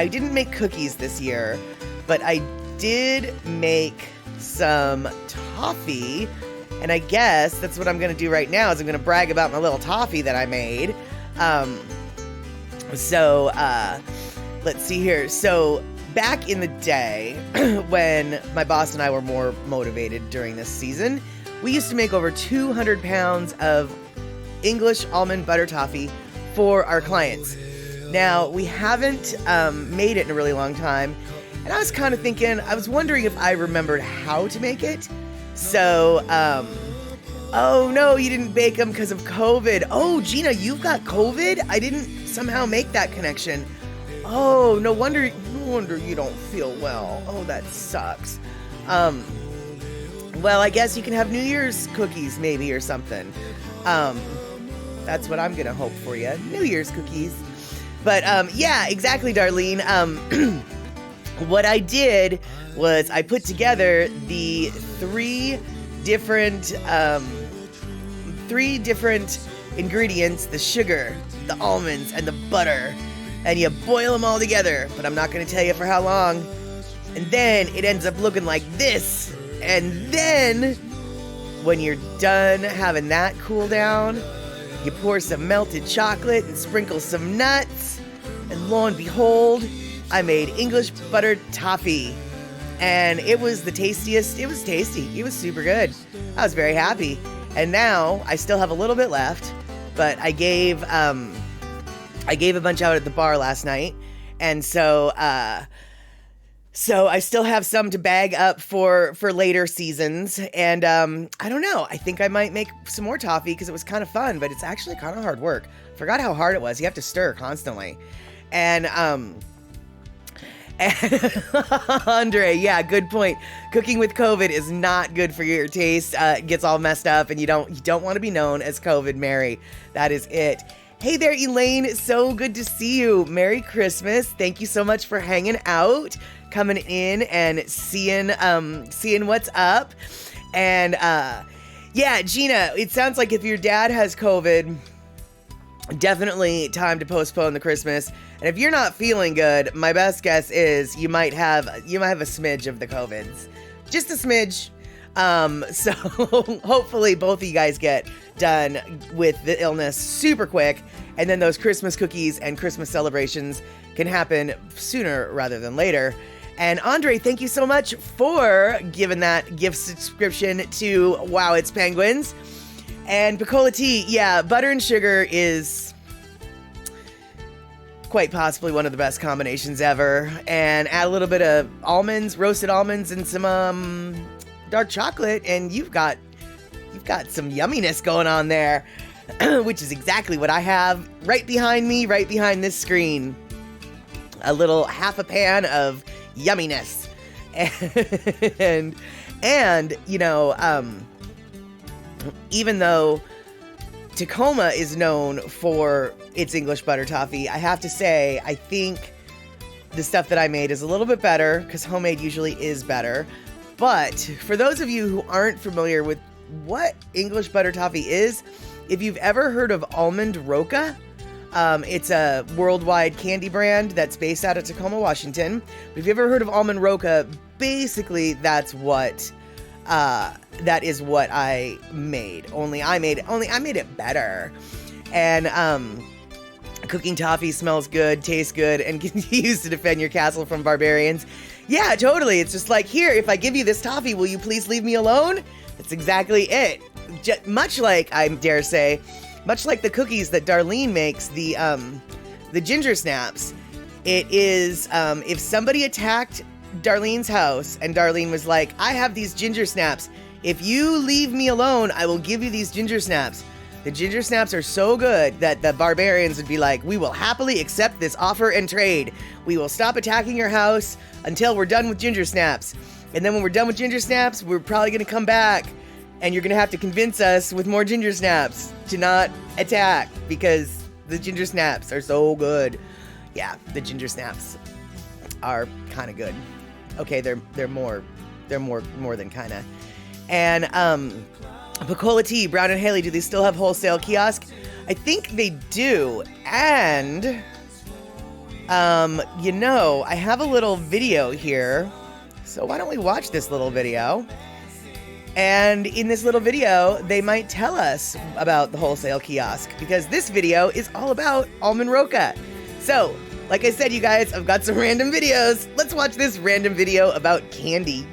didn't make cookies this year, but I did make some toffee, and I guess that's what I'm going to do right now is I'm going to brag about my little toffee that I made. Let's see here. So back in the day when my boss and I were more motivated during this season, we used to make over 200 pounds of English almond butter toffee for our clients. Now, we haven't made it in a really long time, and I was kind of thinking, I was wondering if I remembered how to make it. So, oh no, you didn't bake them because of COVID. Oh, Gina, you've got COVID? I didn't somehow make that connection. Oh, no wonder you don't feel well. Oh, that sucks. Well, I guess you can have New Year's cookies maybe or something. That's what I'm gonna hope for you. New Year's cookies. But yeah, exactly, Darlene. What I did was I put together the three different ingredients: the sugar, the almonds, and the butter. And you boil them all together, but I'm not going to tell you for how long. And then it ends up looking like this. And then when you're done having that cool down, you pour some melted chocolate and sprinkle some nuts. And lo and behold, I made English buttered toffee. And it was the tastiest. It was tasty. It was super good. I was very happy. And now I still have a little bit left, but I gave a bunch out at the bar last night, and so I still have some to bag up for later seasons. And I don't know. I think I might make some more toffee because it was kind of fun, but it's actually kind of hard work. Forgot how hard it was. You have to stir constantly. And Andre, yeah, good point. Cooking with COVID is not good for your taste. It gets all messed up, and you don't want to be known as COVID Mary. That is it. Hey there, Elaine. So good to see you. Merry Christmas. Thank you so much for hanging out, coming in and seeing what's up. And yeah, Gina, it sounds like if your dad has COVID, definitely time to postpone the Christmas. And if you're not feeling good, my best guess is you might have a smidge of the COVIDs. Just a smidge. So hopefully both of you guys get done with the illness super quick, and then those Christmas cookies and Christmas celebrations can happen sooner rather than later. And Andre, thank you so much for giving that gift subscription to Wow It's Penguins. And Picola tea, yeah, butter and sugar is quite possibly one of the best combinations ever. And add a little bit of almonds, roasted almonds, and some dark chocolate, and you've got some yumminess going on there, which is exactly what I have right behind me, right behind this screen. A little half a pan of yumminess. And you know, even though Tacoma is known for its English butter toffee. I have to say, I think the stuff that I made is a little bit better because homemade usually is better. But for those of you who aren't familiar with what English butter toffee is, if you've ever heard of Almond Roca, it's a worldwide candy brand that's based out of Tacoma, Washington. But if you've ever heard of Almond Roca, basically that is what I made. Only I made it better. And cooking toffee smells good, tastes good, and can be used to defend your castle from barbarians. Yeah, totally. It's just like, here, if I give you this toffee, will you please leave me alone? That's exactly it. Much like, I dare say, much like the cookies that Darlene makes, the ginger snaps. It is, if somebody attacked Darlene's house and Darlene was like, I have these ginger snaps. If you leave me alone, I will give you these ginger snaps. The ginger snaps are so good that the barbarians would be like, we will happily accept this offer and trade. We will stop attacking your house until we're done with ginger snaps. And then when we're done with ginger snaps, we're probably going to come back and you're going to have to convince us with more ginger snaps to not attack because the ginger snaps are so good. Yeah, the ginger snaps are kind of good. Okay, they're more than kind of. And Bacola Tea, Brown and Haley, do they still have wholesale kiosk? I think they do. And I have a little video here. So why don't we watch this little video? And in this little video, they might tell us about the wholesale kiosk because this video is all about Almond Roca. So, like I said, you guys, I've got some random videos. Let's watch this random video about candy.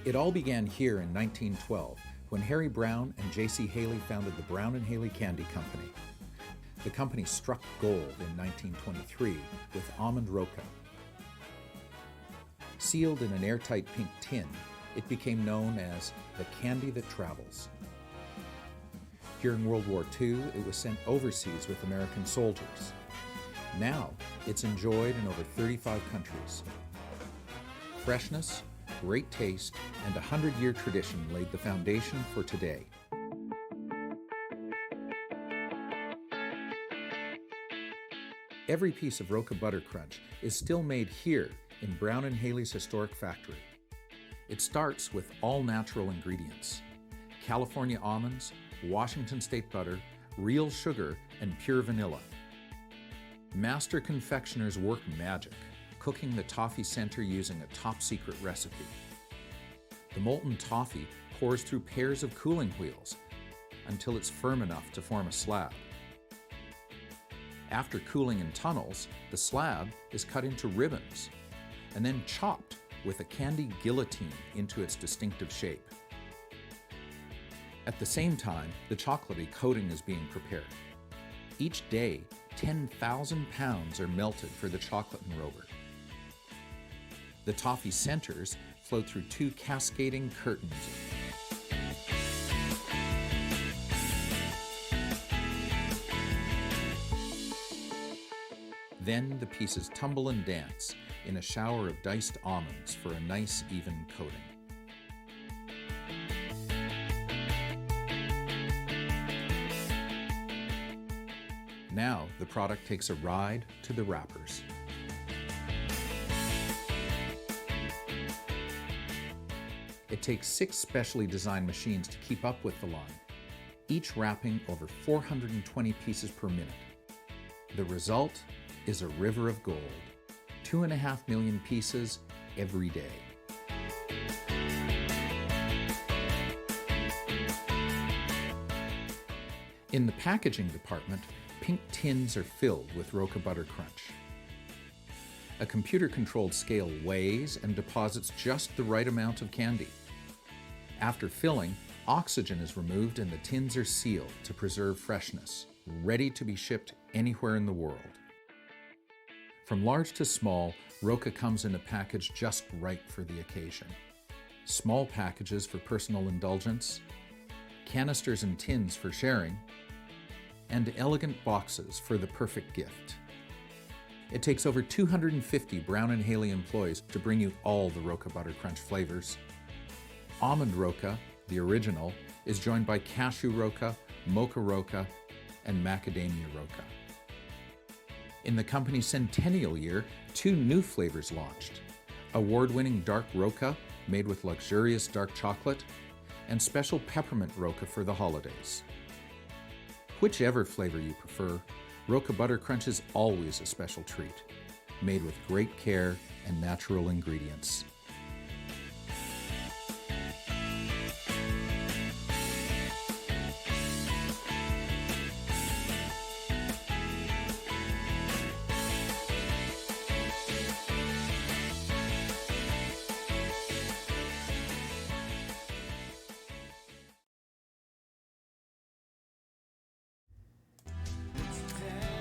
It all began here in 1912 when Harry Brown and J.C. Haley founded the Brown and Haley Candy Company. The company struck gold in 1923 with Almond Roca. Sealed in an airtight pink tin, it became known as the candy that travels. During World War II, it was sent overseas with American soldiers. Now, it's enjoyed in over 35 countries. Freshness, great taste, and a 100-year tradition laid the foundation for today. Every piece of Roca Butter Crunch is still made here in Brown and Haley's historic factory. It starts with all-natural ingredients: California almonds, Washington state butter, real sugar, and pure vanilla. Master confectioners work magic, cooking the toffee center using a top-secret recipe. The molten toffee pours through pairs of cooling wheels until it's firm enough to form a slab. After cooling in tunnels, the slab is cut into ribbons and then chopped with a candy guillotine into its distinctive shape. At the same time, the chocolatey coating is being prepared. Each day, 10,000 pounds are melted for the chocolate enrober. The toffee centers flow through two cascading curtains. Then the pieces tumble and dance in a shower of diced almonds for a nice, even coating. Now the product takes a ride to the wrappers. It takes 6 specially designed machines to keep up with the line, each wrapping over 420 pieces per minute. The result is a river of gold, 2.5 million pieces every day. In the packaging department, pink tins are filled with Roca Butter Crunch. A computer-controlled scale weighs and deposits just the right amount of candy. After filling, oxygen is removed and the tins are sealed to preserve freshness, ready to be shipped anywhere in the world. From large to small, Roca comes in a package just right for the occasion. Small packages for personal indulgence, canisters and tins for sharing, and elegant boxes for the perfect gift. It takes over 250 Brown and Haley employees to bring you all the Roca Butter Crunch flavors. Almond Roca, the original, is joined by Cashew Roca, Mocha Roca, and Macadamia Roca. In the company's centennial year, 2 new flavors launched: award-winning Dark Roca, made with luxurious dark chocolate, and special Peppermint Roca for the holidays. Whichever flavor you prefer, Roca Butter Crunch is always a special treat, made with great care and natural ingredients.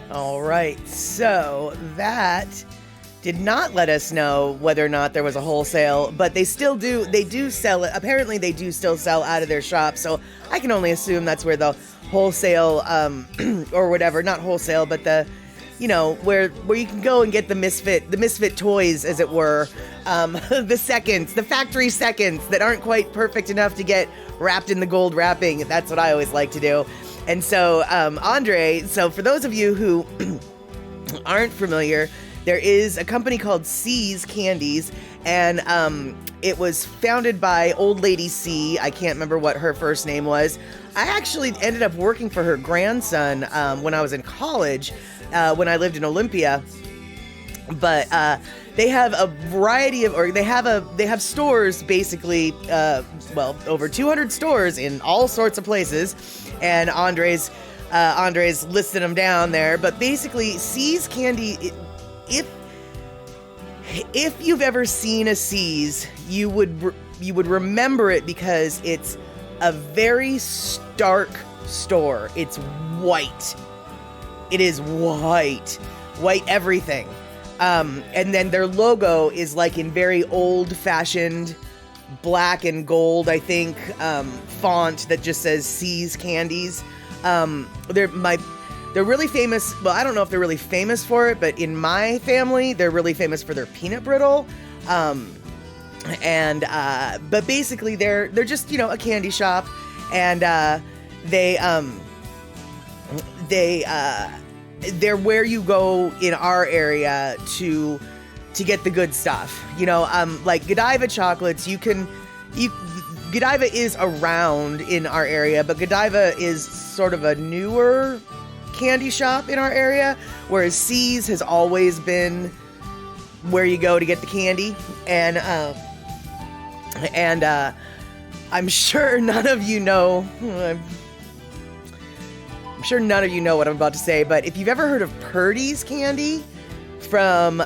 All right, so that did not let us know whether or not there was a wholesale, but they do sell it. Apparently they do still sell out of their shop, so I can only assume that's where the wholesale, or whatever, not wholesale, but the, where you can go and get the misfit toys, as it were, the factory seconds that aren't quite perfect enough to get wrapped in the gold wrapping. That's what I always like to do. And so, Andre, so for those of you who aren't familiar, there is a company called C's Candies, and it was founded by Old Lady C. I can't remember what her first name was. I actually ended up working for her grandson when I was in college, when I lived in Olympia. But they have a variety of, or they have stores basically, over 200 stores in all sorts of places, and Andre's listed them down there. But basically, C's Candy, if you've ever seen a C's, you would remember it because it's a very stark store. It's white. It is white everything. And then their logo is like in very old-fashioned black and gold, I think, font that just says C's Candies. They're really famous. Well, I don't know if they're really famous for it, but in my family, they're really famous for their peanut brittle. But basically, they're just a candy shop, and they're where you go in our area to get the good stuff. Like Godiva chocolates, Godiva is around in our area, but Godiva is sort of a newer candy shop in our area, whereas C's has always been where you go to get the candy. And I'm sure none of you know what I'm about to say, but if you've ever heard of Purdy's candy from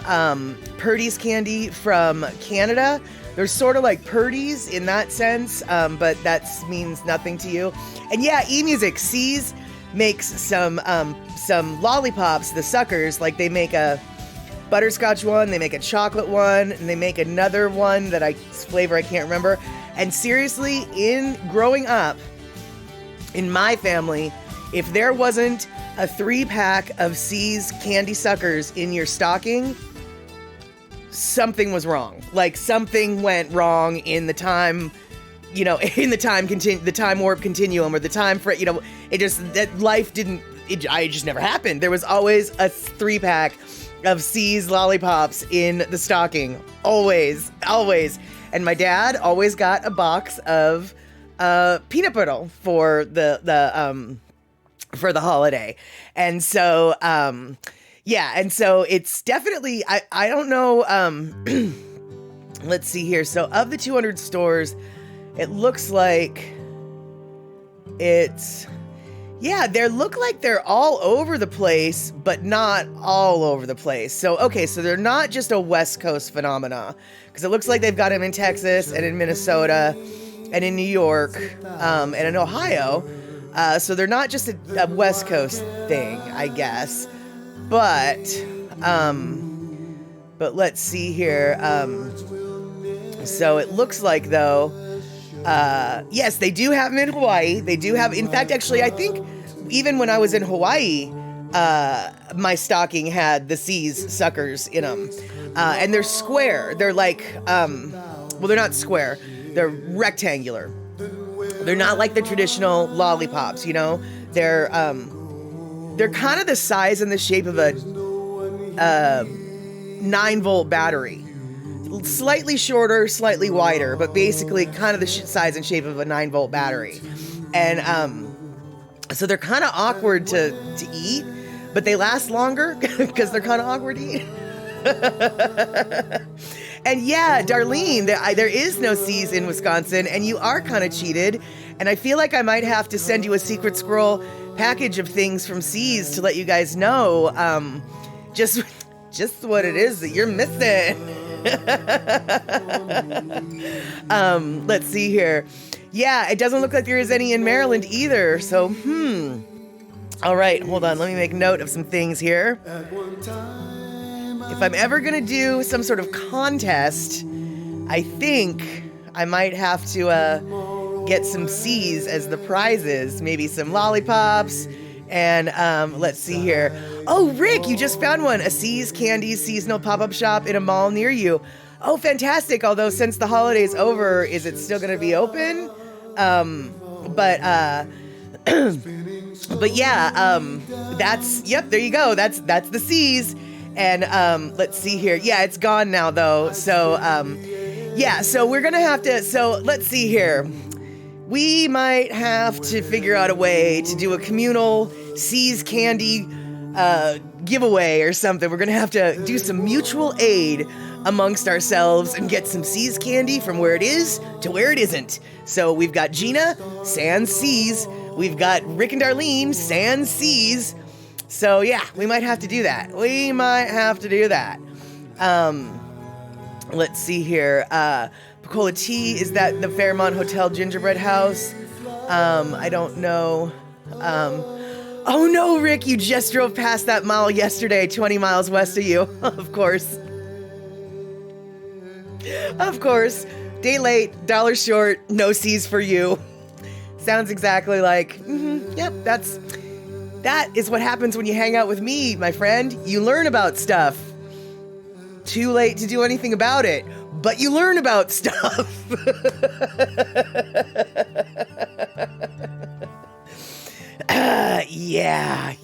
Canada, they're sort of like Purdy's in that sense, but that means nothing to you. And yeah, eMusic, C's makes some lollipops, the suckers. Like they make a butterscotch one, they make a chocolate one, and they make another one flavor I can't remember. And seriously, in growing up in my family, if there wasn't a 3-pack of C's candy suckers in your stocking, something was wrong. Like something went wrong in the time, in the time warp continuum, or the time for, I just never happened. There was always a 3-pack of C's lollipops in the stocking. Always. And my dad always got a box of peanut brittle for the holiday. And so, and so it's definitely, I don't know, let's see here. So of the 200 stores, it looks like they look like they're all over the place, but not all over the place. So, okay, so they're not just a West Coast phenomena, because it looks like they've got them in Texas and in Minnesota and in New York, and in Ohio. So they're not just a West Coast thing, I guess. But let's see here. So it looks like, though, yes, they do have them in Hawaii. They do have, in fact, actually, I think even when I was in Hawaii, my stocking had the C's suckers in them. And they're square. They're like, well, they're not square. They're rectangular. They're not like the traditional lollipops, you know? They're kind of the size and the shape of a 9-volt battery. Slightly shorter, slightly wider, but basically kind of the size and shape of a 9-volt battery. And so they're kind of awkward to eat, but they last longer because they're kind of awkward to eat. And yeah, Darlene, there is no C's in Wisconsin, and you are kind of cheated. And I feel like I might have to send you a secret squirrel package of things from C's to let you guys know just what it is that you're missing. Let's see here. Yeah, it doesn't look like there is any in Maryland either. So, All right, hold on. Let me make note of some things here. If I'm ever going to do some sort of contest, I think I might have to get some C's as the prizes. Maybe some lollipops. And let's see here. Oh, Rick, you just found one. A C's Candies seasonal pop-up shop in a mall near you. Oh, fantastic. Although since the holiday's over, is it still going to be open? But yeah, yep, there you go. That's the C's. And let's see here. Yeah, it's gone now though. So yeah, so we're going to have to, so let's see here. We might have to figure out a way to do a communal C's candy giveaway or something. We're going to have to do some mutual aid amongst ourselves and get some C's candy from where it is to where it isn't. So we've got Gina, sans C's. We've got Rick and Darlene, sans C's. So yeah, we might have to do that. Let's see here. Coca-Cola tea, is that the Fairmont Hotel gingerbread house? I don't know. Oh no, Rick, you just drove past that mall yesterday, 20 miles west of you. Of course. Of course. Day late, dollar short, no C's for you. Sounds exactly like, yep, that is what happens when you hang out with me, my friend. You learn about stuff. Too late to do anything about it, but you learn about stuff. Yeah.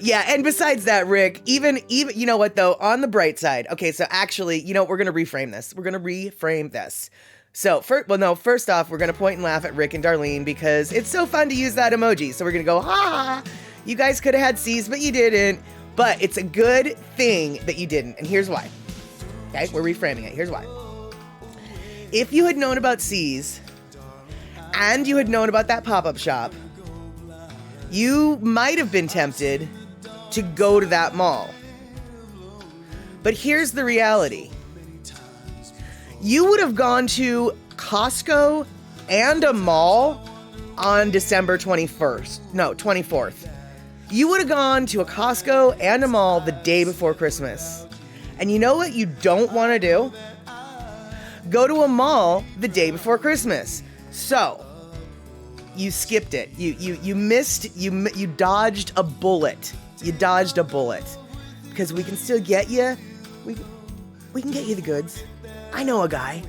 Yeah, and besides that, Rick, even you know what though, on the bright side. Okay, so actually, you know, we're going to reframe this. So, first off, we're going to point and laugh at Rick and Darlene because it's so fun to use that emoji. So we're going to go, ha, you guys could have had C's, but you didn't. But it's a good thing that you didn't. And here's why. Okay, we're reframing it. Here's why. If you had known about C's and you had known about that pop-up shop, you might have been tempted to go to that mall. But here's the reality. You would have gone to Costco and a mall on December 24th. You would have gone to a Costco and a mall the day before Christmas. And you know what you don't want to do? Go to a mall the day before Christmas. So, you skipped it. You dodged a bullet. Because we can still get you. We can get you the goods. I know a guy.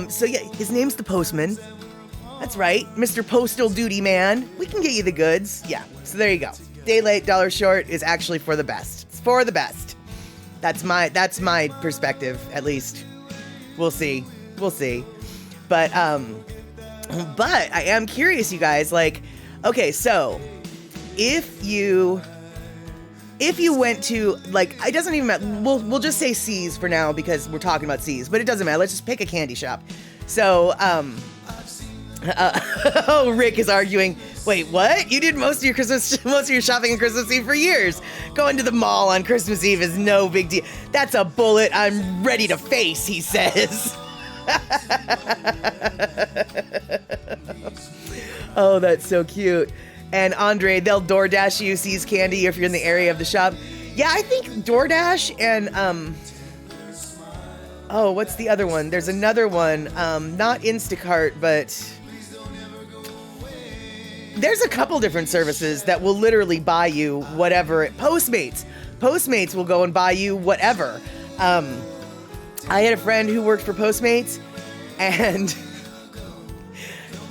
So yeah, his name's the postman. That's right, Mr. Postal Duty Man. We can get you the goods. Yeah, so there you go. Day late, dollar short is actually for the best. It's for the best. That's my perspective, at least. We'll see. But I am curious, you guys, like, okay, so if you went to, like, it doesn't even matter. We'll just say C's for now because we're talking about C's, but it doesn't matter. Let's just pick a candy shop. So, oh, Rick is arguing. Wait, what? You did most of your shopping on Christmas Eve for years. Going to the mall on Christmas Eve is no big deal. That's a bullet I'm ready to face, he says. Oh, that's so cute. And Andre, they'll DoorDash you C's candy if you're in the area of the shop. Yeah, I think DoorDash and, oh, what's the other one? There's another one, not Instacart, but there's a couple different services that will literally buy you whatever. Postmates will go and buy you whatever. I had a friend who worked for Postmates, and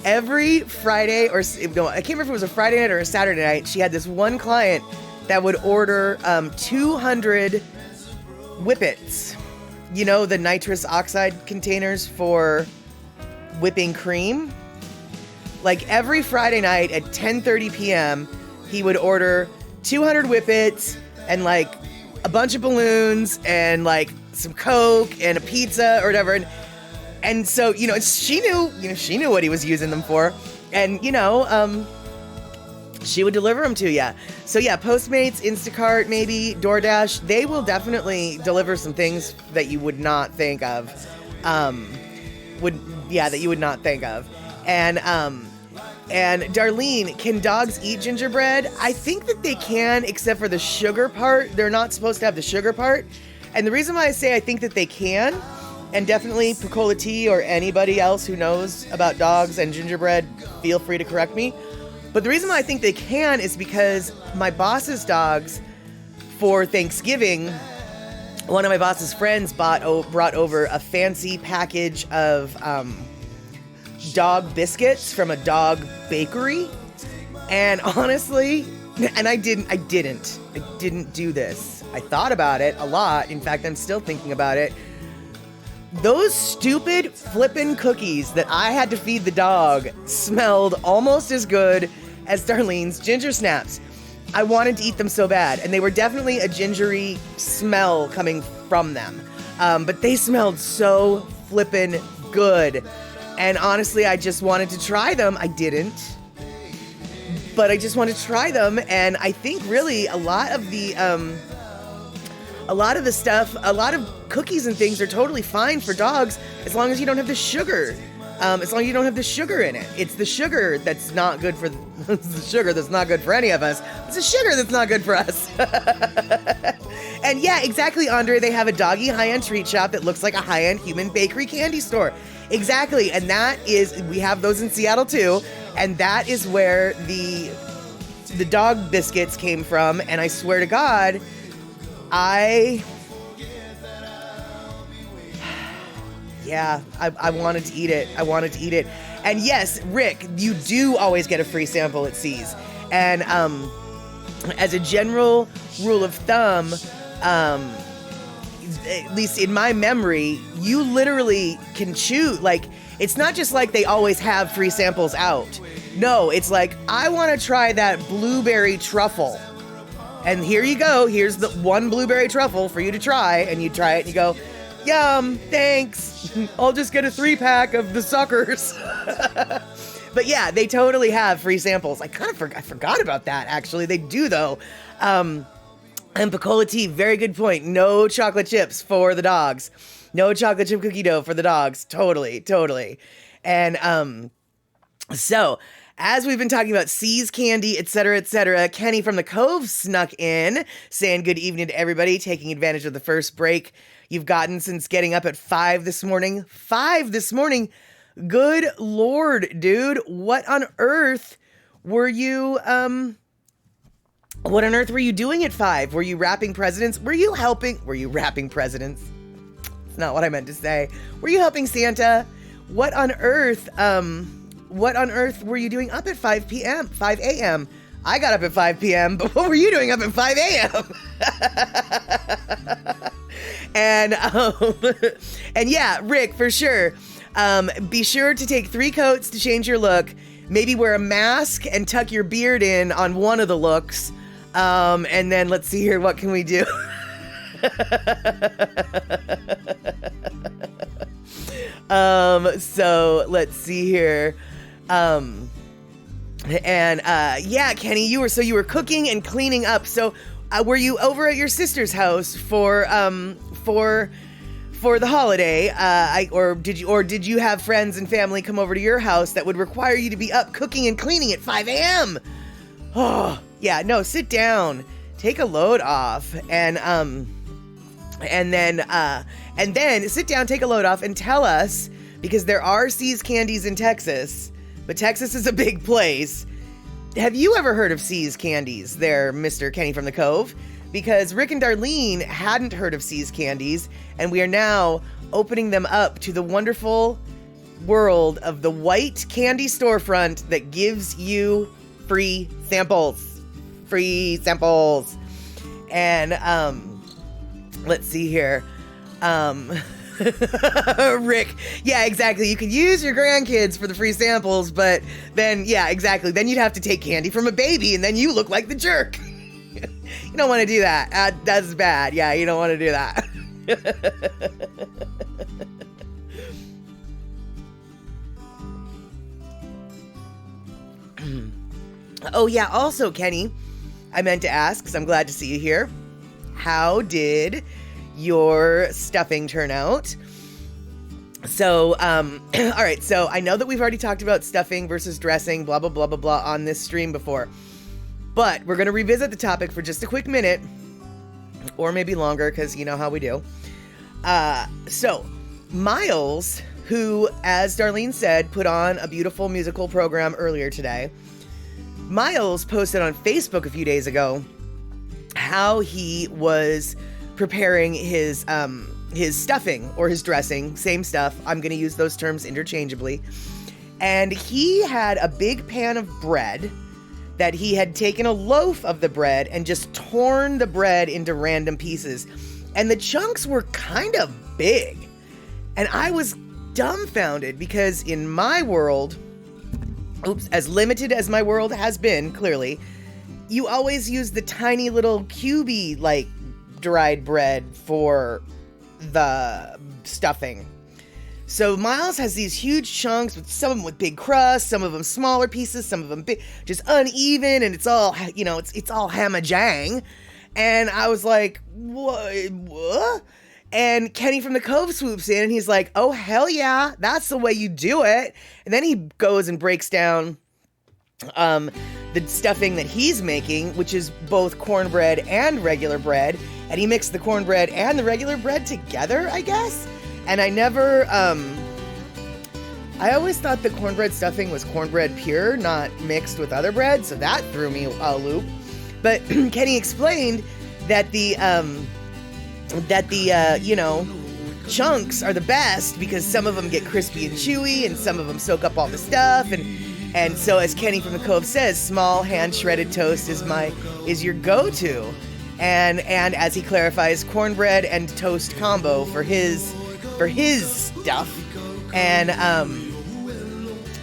every Friday, or no, I can't remember if it was a Friday night or a Saturday night, she had this one client that would order 200 whippets. You know, the nitrous oxide containers for whipping cream? Like every Friday night at 10:30 p.m., he would order 200 whippets and like a bunch of balloons and like some Coke and a pizza or whatever. And so, she knew what he was using them for. And, she would deliver them to you. So yeah, Postmates, Instacart, maybe DoorDash, they will definitely deliver some things that you would not think of. That you would not think of. And Darlene, can dogs eat gingerbread? I think that they can, except for the sugar part. They're not supposed to have the sugar part. And the reason why I say I think that they can, and definitely Pecola Tea or anybody else who knows about dogs and gingerbread, feel free to correct me. But the reason why I think they can is because my boss's dogs, for Thanksgiving, one of my boss's friends brought over a fancy package of dog biscuits from a dog bakery. And honestly, and I didn't do this. I thought about it a lot. In fact, I'm still thinking about it. Those stupid flippin' cookies that I had to feed the dog smelled almost as good as Darlene's ginger snaps. I wanted to eat them so bad, and they were definitely a gingery smell coming from them. But they smelled so flippin' good. And honestly, I just wanted to try them. I didn't. But I just wanted to try them, and I think really a lot of the stuff, a lot of cookies and things are totally fine for dogs as long as you don't have the sugar. As long as you don't have the sugar in it. It's the sugar that's not good for it's the sugar that's not good for any of us. It's the sugar that's not good for us. And yeah, exactly, Andre. They have a doggy high-end treat shop that looks like a high-end human bakery candy store. Exactly, and we have those in Seattle too, and that is where the dog biscuits came from. And I swear to God, I wanted to eat it. And yes, Rick, you do always get a free sample at C's. And as a general rule of thumb, at least in my memory, you literally can choose. Like, it's not just like they always have free samples out. No, it's like, I want to try that blueberry truffle. And here you go. Here's the one blueberry truffle for you to try. And you try it and you go, yum, thanks. I'll just get a 3-pack of the suckers. But yeah, they totally have free samples. I forgot about that, actually. They do, though. And Pecola Tea, very good point. No chocolate chips for the dogs. No chocolate chip cookie dough for the dogs. Totally. And so, as we've been talking about C's candy, etc., Kenny from the Cove snuck in, saying good evening to everybody, taking advantage of the first break you've gotten since getting up at 5 this morning. 5 this morning. Good Lord, dude. What on earth were you doing at 5? Were you wrapping presents? Were you wrapping presents? It's not what I meant to say. Were you helping Santa? What on earth were you doing up at 5 a.m.? I got up at 5 p.m., but what were you doing up at 5 a.m.? And yeah, Rick, for sure. Be sure to take 3 coats to change your look. Maybe wear a mask and tuck your beard in on one of the looks. And then let's see here. What can we do? So let's see here. Yeah, Kenny, you were cooking and cleaning up. So, were you over at your sister's house for the holiday? Or did you have friends and family come over to your house that would require you to be up cooking and cleaning at 5 a.m.? Oh, yeah, no, sit down, take a load off, and then sit down, take a load off, and tell us, because there are C's Candies in Texas, but Texas is a big place. have you ever heard of C's Candies there, Mr. Kenny from the Cove? Because Rick and Darlene hadn't heard of C's Candies, and we are now opening them up to the wonderful world of the white candy storefront that gives you free samples. Free samples. And, let's see here. Rick, yeah, exactly. You could use your grandkids for the free samples, but then, yeah, exactly. Then you'd have to take candy from a baby, and then you look like the jerk. You don't want to do that. That's bad. Yeah, you don't want to do that. Oh, yeah. Also, Kenny, I meant to ask, because I'm glad to see you here. How did your stuffing turn out? So, all right. So I know that we've already talked about stuffing versus dressing, blah, blah, blah, blah, blah on this stream before. But we're going to revisit the topic for just a quick minute, or maybe longer, because you know how we do. So, Miles, who, as Darlene said, put on a beautiful musical program earlier today, Miles posted on Facebook a few days ago how he was preparing his stuffing or his dressing, same stuff. I'm going to use those terms interchangeably. And he had a big pan of bread that he had taken a loaf of the bread and just torn the bread into random pieces. And the chunks were kind of big. And I was dumbfounded because in my world, as limited as my world has been, clearly, you always use the tiny little cubey, like, dried bread for the stuffing. So Miles has these huge chunks, with some of them with big crust, some of them smaller pieces, some of them big, just uneven, and it's all, you know, it's all hamajang. And I was like, what? And Kenny from the Cove swoops in, and he's like, oh, hell yeah, that's the way you do it. And then he goes and breaks down the stuffing that he's making, which is both cornbread and regular bread. And he mixed the cornbread and the regular bread together, I guess. And I never, I always thought the cornbread stuffing was cornbread pure, not mixed with other bread, so that threw me a loop. But Kenny explained that the you know, chunks are the best because some of them get crispy and chewy, and some of them soak up all the stuff, and so as Kenny from the Cove says, small hand shredded toast is your go-to, and as he clarifies, cornbread and toast combo for his stuff. And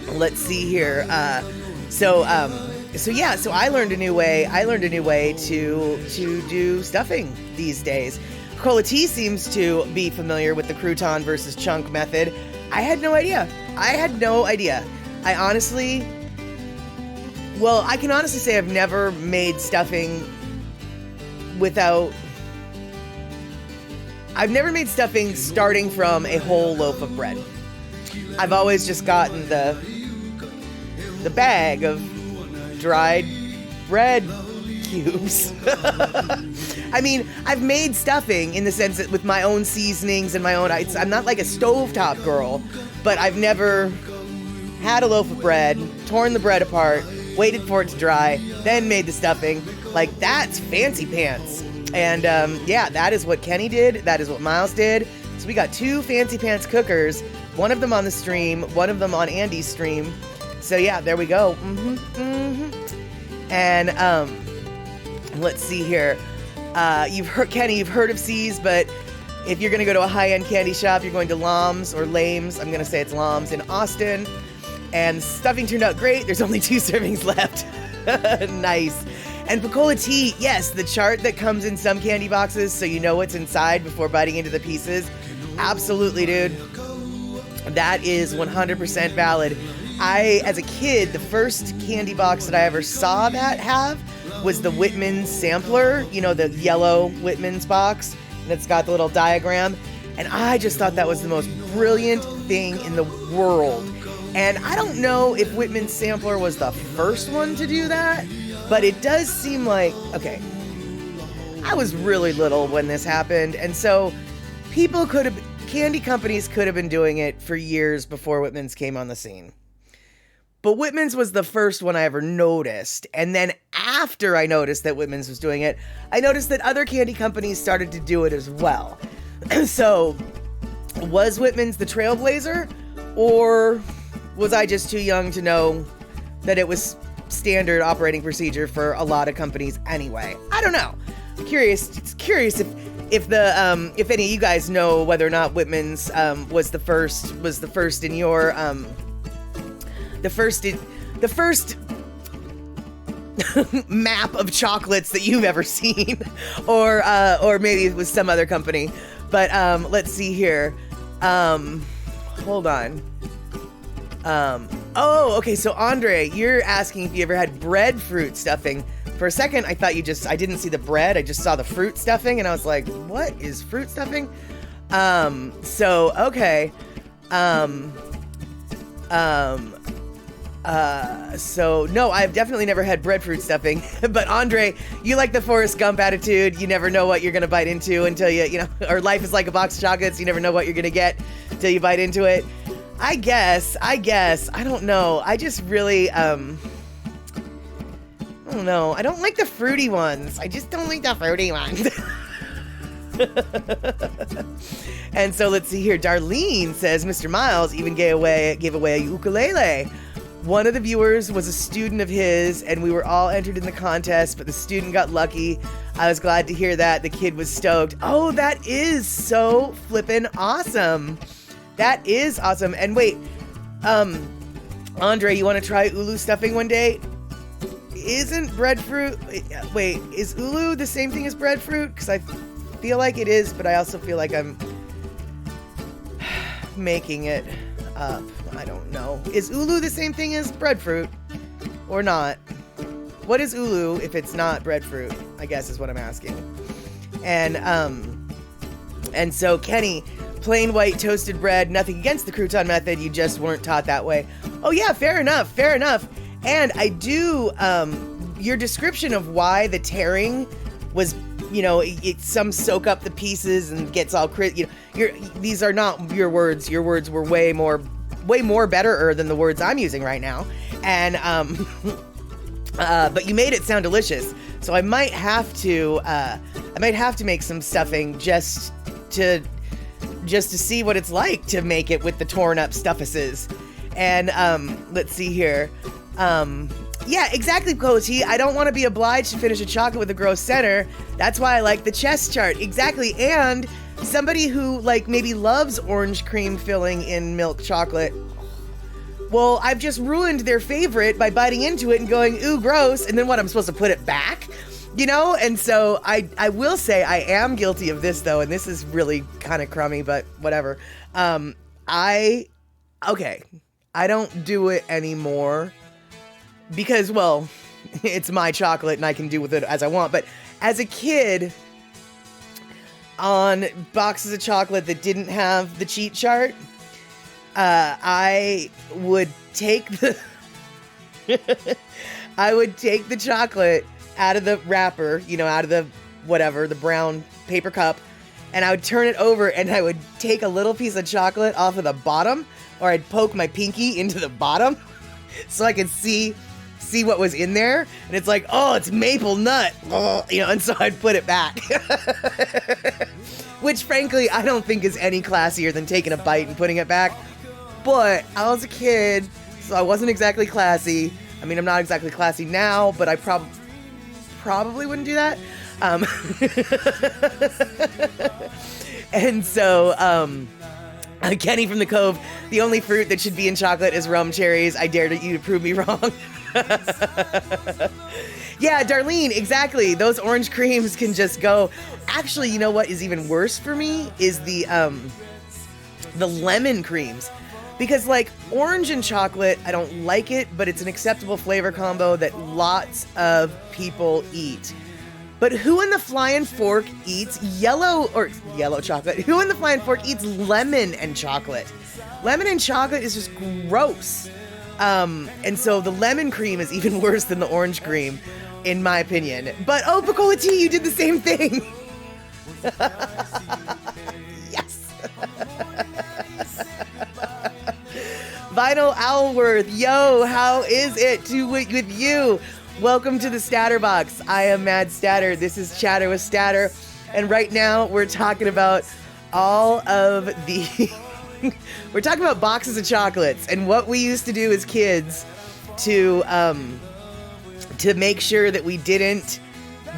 let's see here. So I learned a new way to do stuffing these days. Cola T seems to be familiar with the crouton versus chunk method. I had no idea. I can honestly say I've never made stuffing starting from a whole loaf of bread. I've always just gotten the bag of dried bread cubes. I mean, I've made stuffing in the sense that with my own seasonings and my own, I'm not like a stovetop girl, but I've never had a loaf of bread, torn the bread apart, waited for it to dry, then made the stuffing. Like, that's fancy pants. And yeah, that is what Kenny did. That is what Miles did. So we got two fancy pants cookers, one of them on the stream, one of them on Andy's stream. So yeah, there we go. And let's see here. You've heard of C's, but if you're going to go to a high-end candy shop, you're going to Lom's or Lame's. I'm going to say it's Lom's in Austin. And stuffing turned out great. There's only 2 servings left. Nice. And Coca-Cola tea, yes, the chart that comes in some candy boxes so you know what's inside before biting into the pieces. Absolutely, dude. That is 100% valid. As a kid, the first candy box that I ever saw that have was the Whitman sampler, you know, the yellow Whitman's box, and it's got the little diagram. And I just thought that was the most brilliant thing in the world. And I don't know if Whitman's sampler was the first one to do that, but it does seem like, okay, I was really little when this happened, and so candy companies could have been doing it for years before Whitman's came on the scene. But Whitman's was the first one I ever noticed. And then after I noticed that Whitman's was doing it, I noticed that other candy companies started to do it as well. So, was Whitman's the trailblazer? Or was I just too young to know that it was standard operating procedure for a lot of companies anyway? I don't know. It's curious if any of you guys know whether or not Whitman's was the first in your the first map of chocolates that you've ever seen, or maybe it was some other company. But let's see here. Hold on. Oh, okay. So Andre, you're asking if you ever had breadfruit stuffing. For a second, I thought I didn't see the bread. I just saw the fruit stuffing, and I was like, what is fruit stuffing? So, okay. So no, I've definitely never had breadfruit stuffing. But Andre, you like the Forrest Gump attitude. You never know what you're gonna bite into until or life is like a box of chocolates. You never know what you're gonna get till you bite into it. I guess, I don't know. I just really, I don't know. I don't like the fruity ones. I just don't like the fruity ones. And so let's see here. Darlene says, Mr. Miles even gave away a ukulele. One of the viewers was a student of his, and we were all entered in the contest, but the student got lucky. I was glad to hear that. The kid was stoked. Oh, that is so flippin' awesome. That is awesome. And wait, Andre, you want to try ulu stuffing one day? Isn't breadfruit... Wait, is ulu the same thing as breadfruit? Because I feel like it is, but I also feel like I'm making it up. I don't know. Is ulu the same thing as breadfruit? Or not? What is ulu if it's not breadfruit? I guess is what I'm asking. And so Kenny, plain white toasted bread, nothing against the crouton method, you just weren't taught that way. Oh yeah, fair enough. And I do, your description of why the tearing was, some soak up the pieces and gets all these are not your words. Your words were way more better than the words I'm using right now. And, but you made it sound delicious. So I might have to make some stuffing just to see what it's like to make it with the torn up stuffuses. And, let's see here. Yeah, exactly, Coachy. I don't want to be obliged to finish a chocolate with a gross center. That's why I like the chest chart. Exactly. And somebody who maybe loves orange cream filling in milk chocolate, well, I've just ruined their favorite by biting into it and going, ooh, gross. And then what, I'm supposed to put it back? And so I will say I am guilty of this though. And this is really kind of crummy, but whatever. I don't do it anymore because, well, it's my chocolate and I can do with it as I want. But as a kid, on boxes of chocolate that didn't have the cheat chart, I would take the chocolate out of the wrapper, out of the the brown paper cup, and I would turn it over and I would take a little piece of chocolate off of the bottom, or I'd poke my pinky into the bottom so I could see what was in there. And it's like, oh, it's maple nut, and so I'd put it back. Which frankly, I don't think is any classier than taking a bite and putting it back. But I was a kid, so I wasn't exactly classy. I mean, I'm not exactly classy now, but I probably wouldn't do that. And so, Kenny from the Cove, the only fruit that should be in chocolate is rum cherries. I dare you to prove me wrong. Yeah, Darlene, exactly. Those orange creams can just go. Actually, you know what is even worse for me is the lemon creams. Because orange and chocolate, I don't like it, but it's an acceptable flavor combo that lots of people eat. But who in the flying fork eats yellow chocolate? Who in the flying fork eats lemon and chocolate? Lemon and chocolate is just gross. And so the lemon cream is even worse than the orange cream, in my opinion. But Picola Tea, you did the same thing. Yes. Vinyl Owlworth, yo, how is it with you? Welcome to the Statter Box. I am Mad Statter. This is Chatter with Statter. And right now we're talking about all of the... we're talking about boxes of chocolates and what we used to do as kids to make sure that we didn't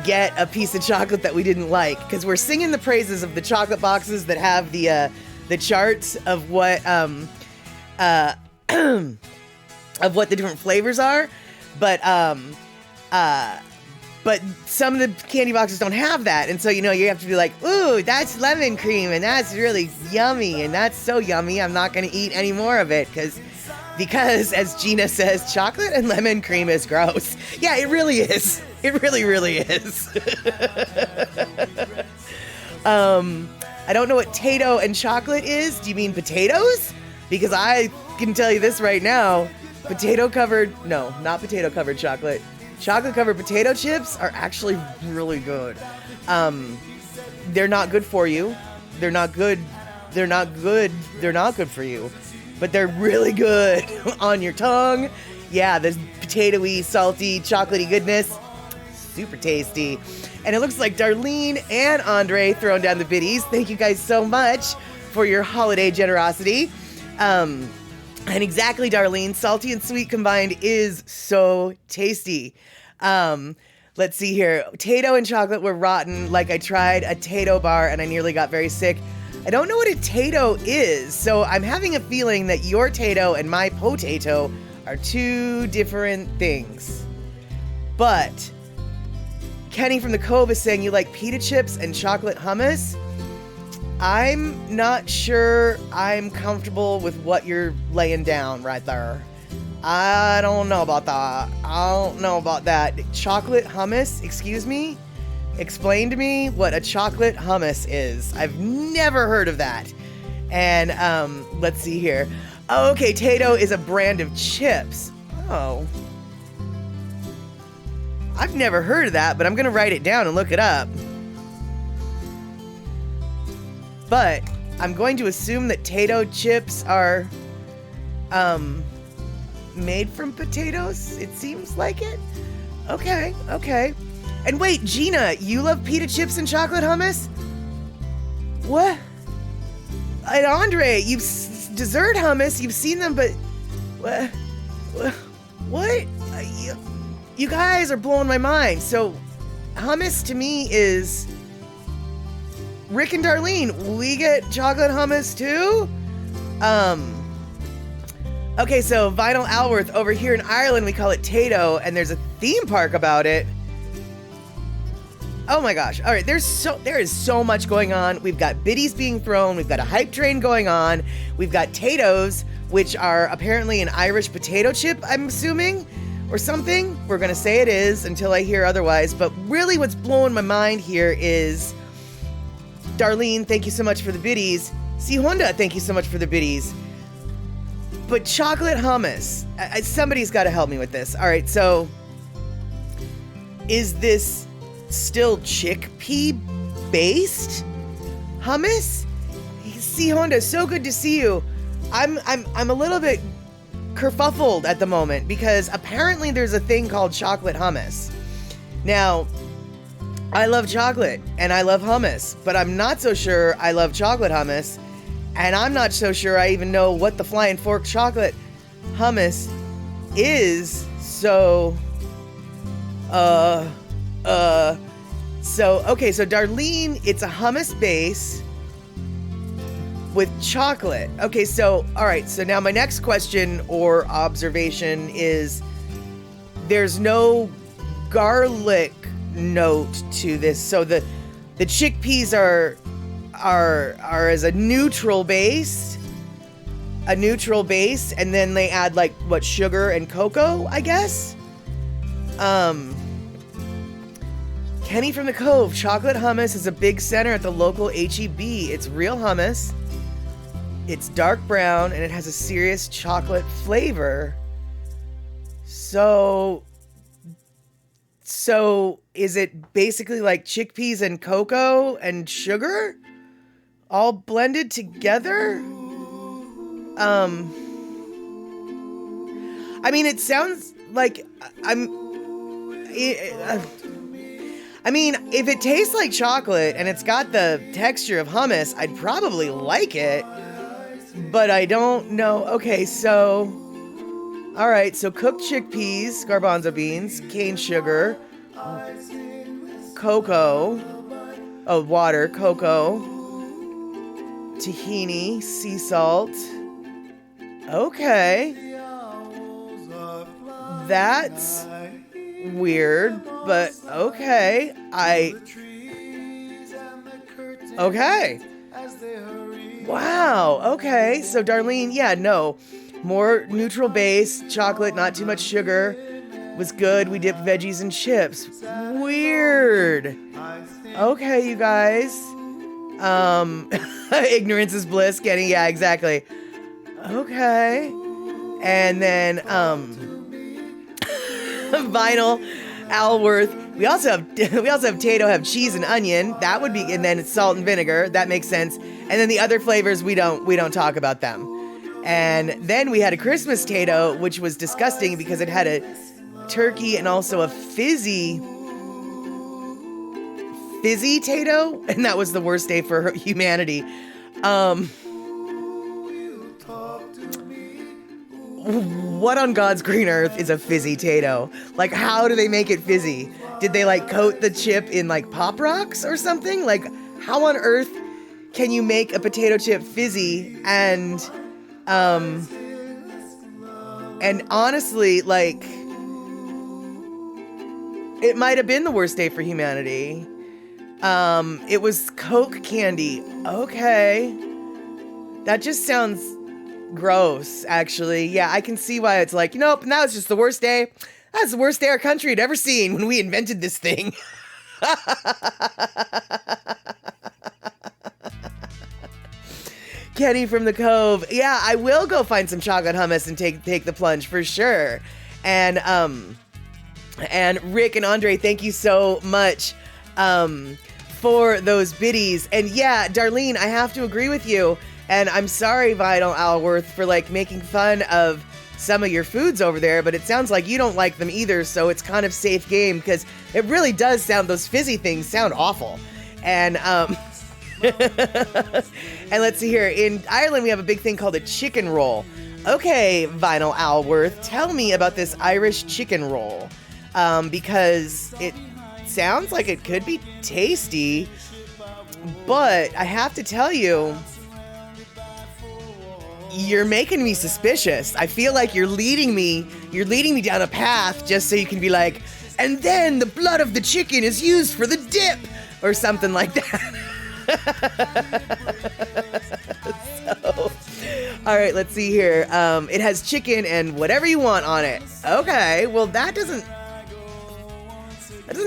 get a piece of chocolate that we didn't like. Because we're singing the praises of the chocolate boxes that have the charts of what... of what the different flavors are, but some of the candy boxes don't have that, and so you have to be like, ooh, that's lemon cream, and that's really yummy, and that's so yummy, I'm not gonna eat any more of it, because as Gina says, chocolate and lemon cream is gross. Yeah, it really is. It really is. I don't know what Tayto and chocolate is. Do you mean potatoes? Because I can tell you this right now, not potato covered chocolate. Chocolate covered potato chips are actually really good. They're not good for you. They're not good for you. But they're really good on your tongue. Yeah, there's potatoey, salty, chocolatey goodness. Super tasty. And it looks like Darlene and Andre throwing down the biddies. Thank you guys so much for your holiday generosity. And exactly, Darlene, salty and sweet combined is so tasty. Let's see here. Tayto and chocolate were rotten. Like I tried a Tayto bar and I nearly got very sick. I don't know what a Tayto is, so I'm having a feeling that your Tayto and my potato are two different things. But Kenny from the Cove is saying you like pita chips and chocolate hummus. I'm not sure I'm comfortable with what you're laying down right there. I don't know about that. Chocolate hummus? Excuse me? Explain to me what a chocolate hummus is. I've never heard of that. And let's see here. Oh, okay, Tayto is a brand of chips. Oh. I've never heard of that, but I'm going to write it down and look it up. But I'm going to assume that Tayto chips are made from potatoes. It seems like it. Okay. And wait, Gina, you love pita chips and chocolate hummus? What? And Andre, you've dessert hummus. You've seen them, but what? You guys are blowing my mind. So hummus to me is... Rick and Darlene, we get chocolate hummus too? Okay, so Vinyl Owlworth, over here in Ireland, we call it Tayto, and there's a theme park about it. Oh my gosh. All right, there is so much going on. We've got biddies being thrown. We've got a hype train going on. We've got Taytos, which are apparently an Irish potato chip, I'm assuming, or something. We're going to say it is until I hear otherwise. But really what's blowing my mind here is... Darlene, thank you so much for the biddies. C. Honda, thank you so much for the biddies. But chocolate hummus, somebody's got to help me with this. All right, so is this still chickpea-based hummus? C. Honda, so good to see you. I'm a little bit kerfuffled at the moment because apparently there's a thing called chocolate hummus. Now, I love chocolate and I love hummus, but I'm not so sure I love chocolate hummus, and I'm not so sure I even know what the Flying Fork chocolate hummus is. So Darlene, it's a hummus base with chocolate. Okay, so all right, so now my next question or observation is there's no garlic note to this. So the chickpeas are as a neutral base, and then they add like what, sugar and cocoa, I guess. Kenny from the Cove, chocolate hummus is a big center at the local HEB. It's real hummus. It's dark brown and it has a serious chocolate flavor. So is it basically like chickpeas and cocoa and sugar all blended together? I mean, it sounds like I mean, if it tastes like chocolate and it's got the texture of hummus, I'd probably like it, but I don't know. Okay, so, all right, so cooked chickpeas, garbanzo beans, cane sugar, cocoa, water, cocoa, tahini, sea salt. Okay. That's weird, but okay. Okay. Wow. Okay. So Darlene, yeah, no. More neutral base, chocolate, not too much sugar. Was good. We dipped veggies and chips. Weird. Okay, you guys. Ignorance is bliss. Getting, yeah, exactly. Okay. And then, Vinyl, Alworth. We also have Tayto, have cheese and onion. That would be, and then it's salt and vinegar. That makes sense. And then the other flavors, we don't talk about them. And then we had a Christmas Tayto, which was disgusting because it had a turkey and also a fizzy Tayto, and that was the worst day for humanity. What on God's green earth is a fizzy Tayto? Like, how do they make it fizzy? Did they like coat the chip in like Pop Rocks or something? Like, how on earth can you make a potato chip fizzy? And honestly, like, it might have been the worst day for humanity. It was Coke candy. Okay. That just sounds gross, actually. Yeah, I can see why it's like, nope, now it's just the worst day. That's the worst day our country had ever seen when we invented this thing. Kenny from the Cove. Yeah, I will go find some chocolate hummus and take the plunge for sure. And Rick and Andre, thank you so much for those biddies. And yeah, Darlene, I have to agree with you. And I'm sorry, Vinyl Alworth, for like making fun of some of your foods over there, but it sounds like you don't like them either, so it's kind of safe game, because it really does sound, those fizzy things sound awful. And and let's see here, in Ireland we have a big thing called a chicken roll. Okay, Vinyl Alworth, tell me about this Irish chicken roll, because it sounds like it could be tasty, but I have to tell you, you're making me suspicious. I feel like you're leading me down a path just so you can be like, and then the blood of the chicken is used for the dip, or something like that. So, all right, let's see here. It has chicken and whatever you want on it. Okay, well that doesn't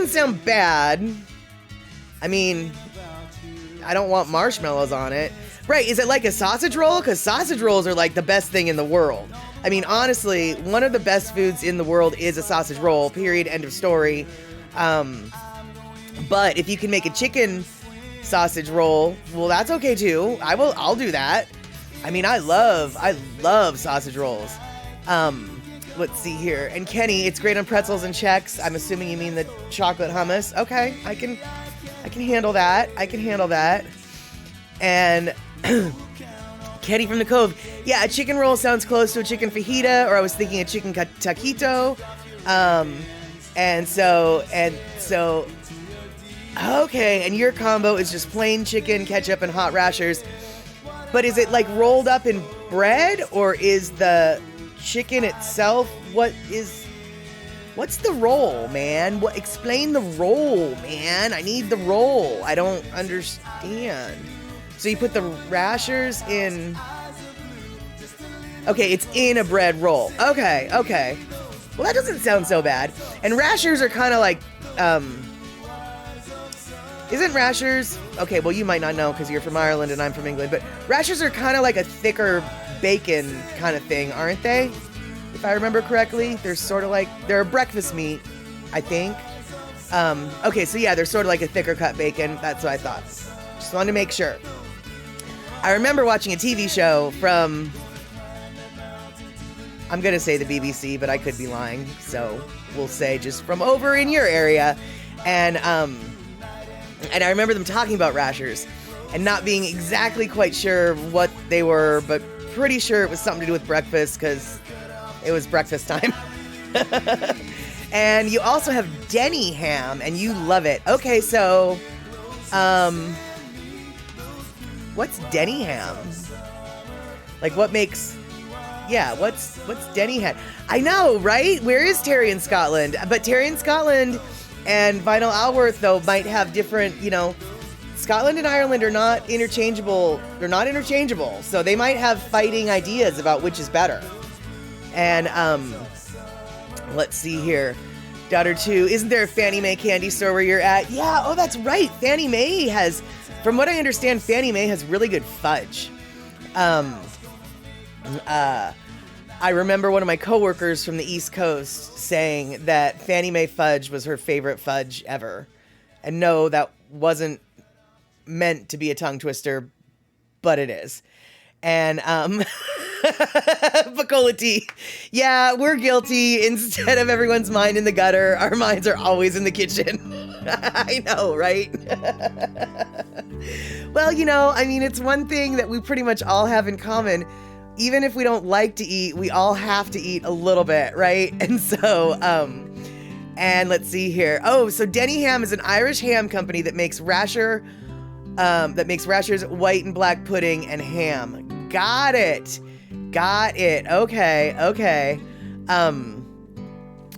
sound bad. I mean, I don't want marshmallows on it. Right, is it like a sausage roll? Because sausage rolls are like the best thing in the world. I mean, honestly, one of the best foods in the world is a sausage roll, period, end of story. But if you can make a chicken sausage roll, well, that's okay too. I'll do that. I mean, I love sausage rolls. Let's see here. And Kenny, it's great on pretzels and Chex. I'm assuming you mean the chocolate hummus. Okay, I can handle that. And Kenny from the Cove. Yeah, a chicken roll sounds close to a chicken fajita, or I was thinking a chicken taquito. And so, okay, and your combo is just plain chicken, ketchup, and hot rashers. But is it like rolled up in bread, or is the chicken itself? What's the roll, man? Explain the roll, man. I need the roll. I don't understand. So you put the rashers in. Okay, it's in a bread roll. Okay. Well, that doesn't sound so bad. And rashers are kind of like, isn't rashers? Okay, well, you might not know because you're from Ireland and I'm from England, but rashers are kind of like a thicker bacon kind of thing, aren't they? If I remember correctly, they're sort of like, they're a breakfast meat, I think. Okay, so yeah, they're sort of like a thicker cut bacon. That's what I thought. Just wanted to make sure. I remember watching a TV show from I'm going to say the BBC, but I could be lying. So we'll say just from over in your area. And I remember them talking about rashers and not being exactly quite sure what they were, but pretty sure it was something to do with breakfast because it was breakfast time. And you also have Denny ham, and you love it. Okay, so, what's Denny ham? Like, what makes, what's Denny ham? I know, right? Where is Terry in Scotland? But Terry in Scotland and Vinyl Alworth, though, might have different, Scotland and Ireland are not interchangeable. They're not interchangeable, so they might have fighting ideas about which is better. And, let's see here. Daughter 2, isn't there a Fannie Mae candy store where you're at? Yeah, oh, that's right. Fannie Mae has, from what I understand, Fannie Mae has really good fudge. I remember one of my coworkers from the East Coast saying that Fannie Mae fudge was her favorite fudge ever. And no, that wasn't meant to be a tongue twister, but it is. And, Coca-Cola tea. Yeah, we're guilty. Instead of everyone's mind in the gutter, our minds are always in the kitchen. I know, right? Well, it's one thing that we pretty much all have in common. Even if we don't like to eat, we all have to eat a little bit, right? And so, and let's see here. Oh, so Denny Ham is an Irish ham company that makes rashers, white and black pudding, and ham. Got it. Okay.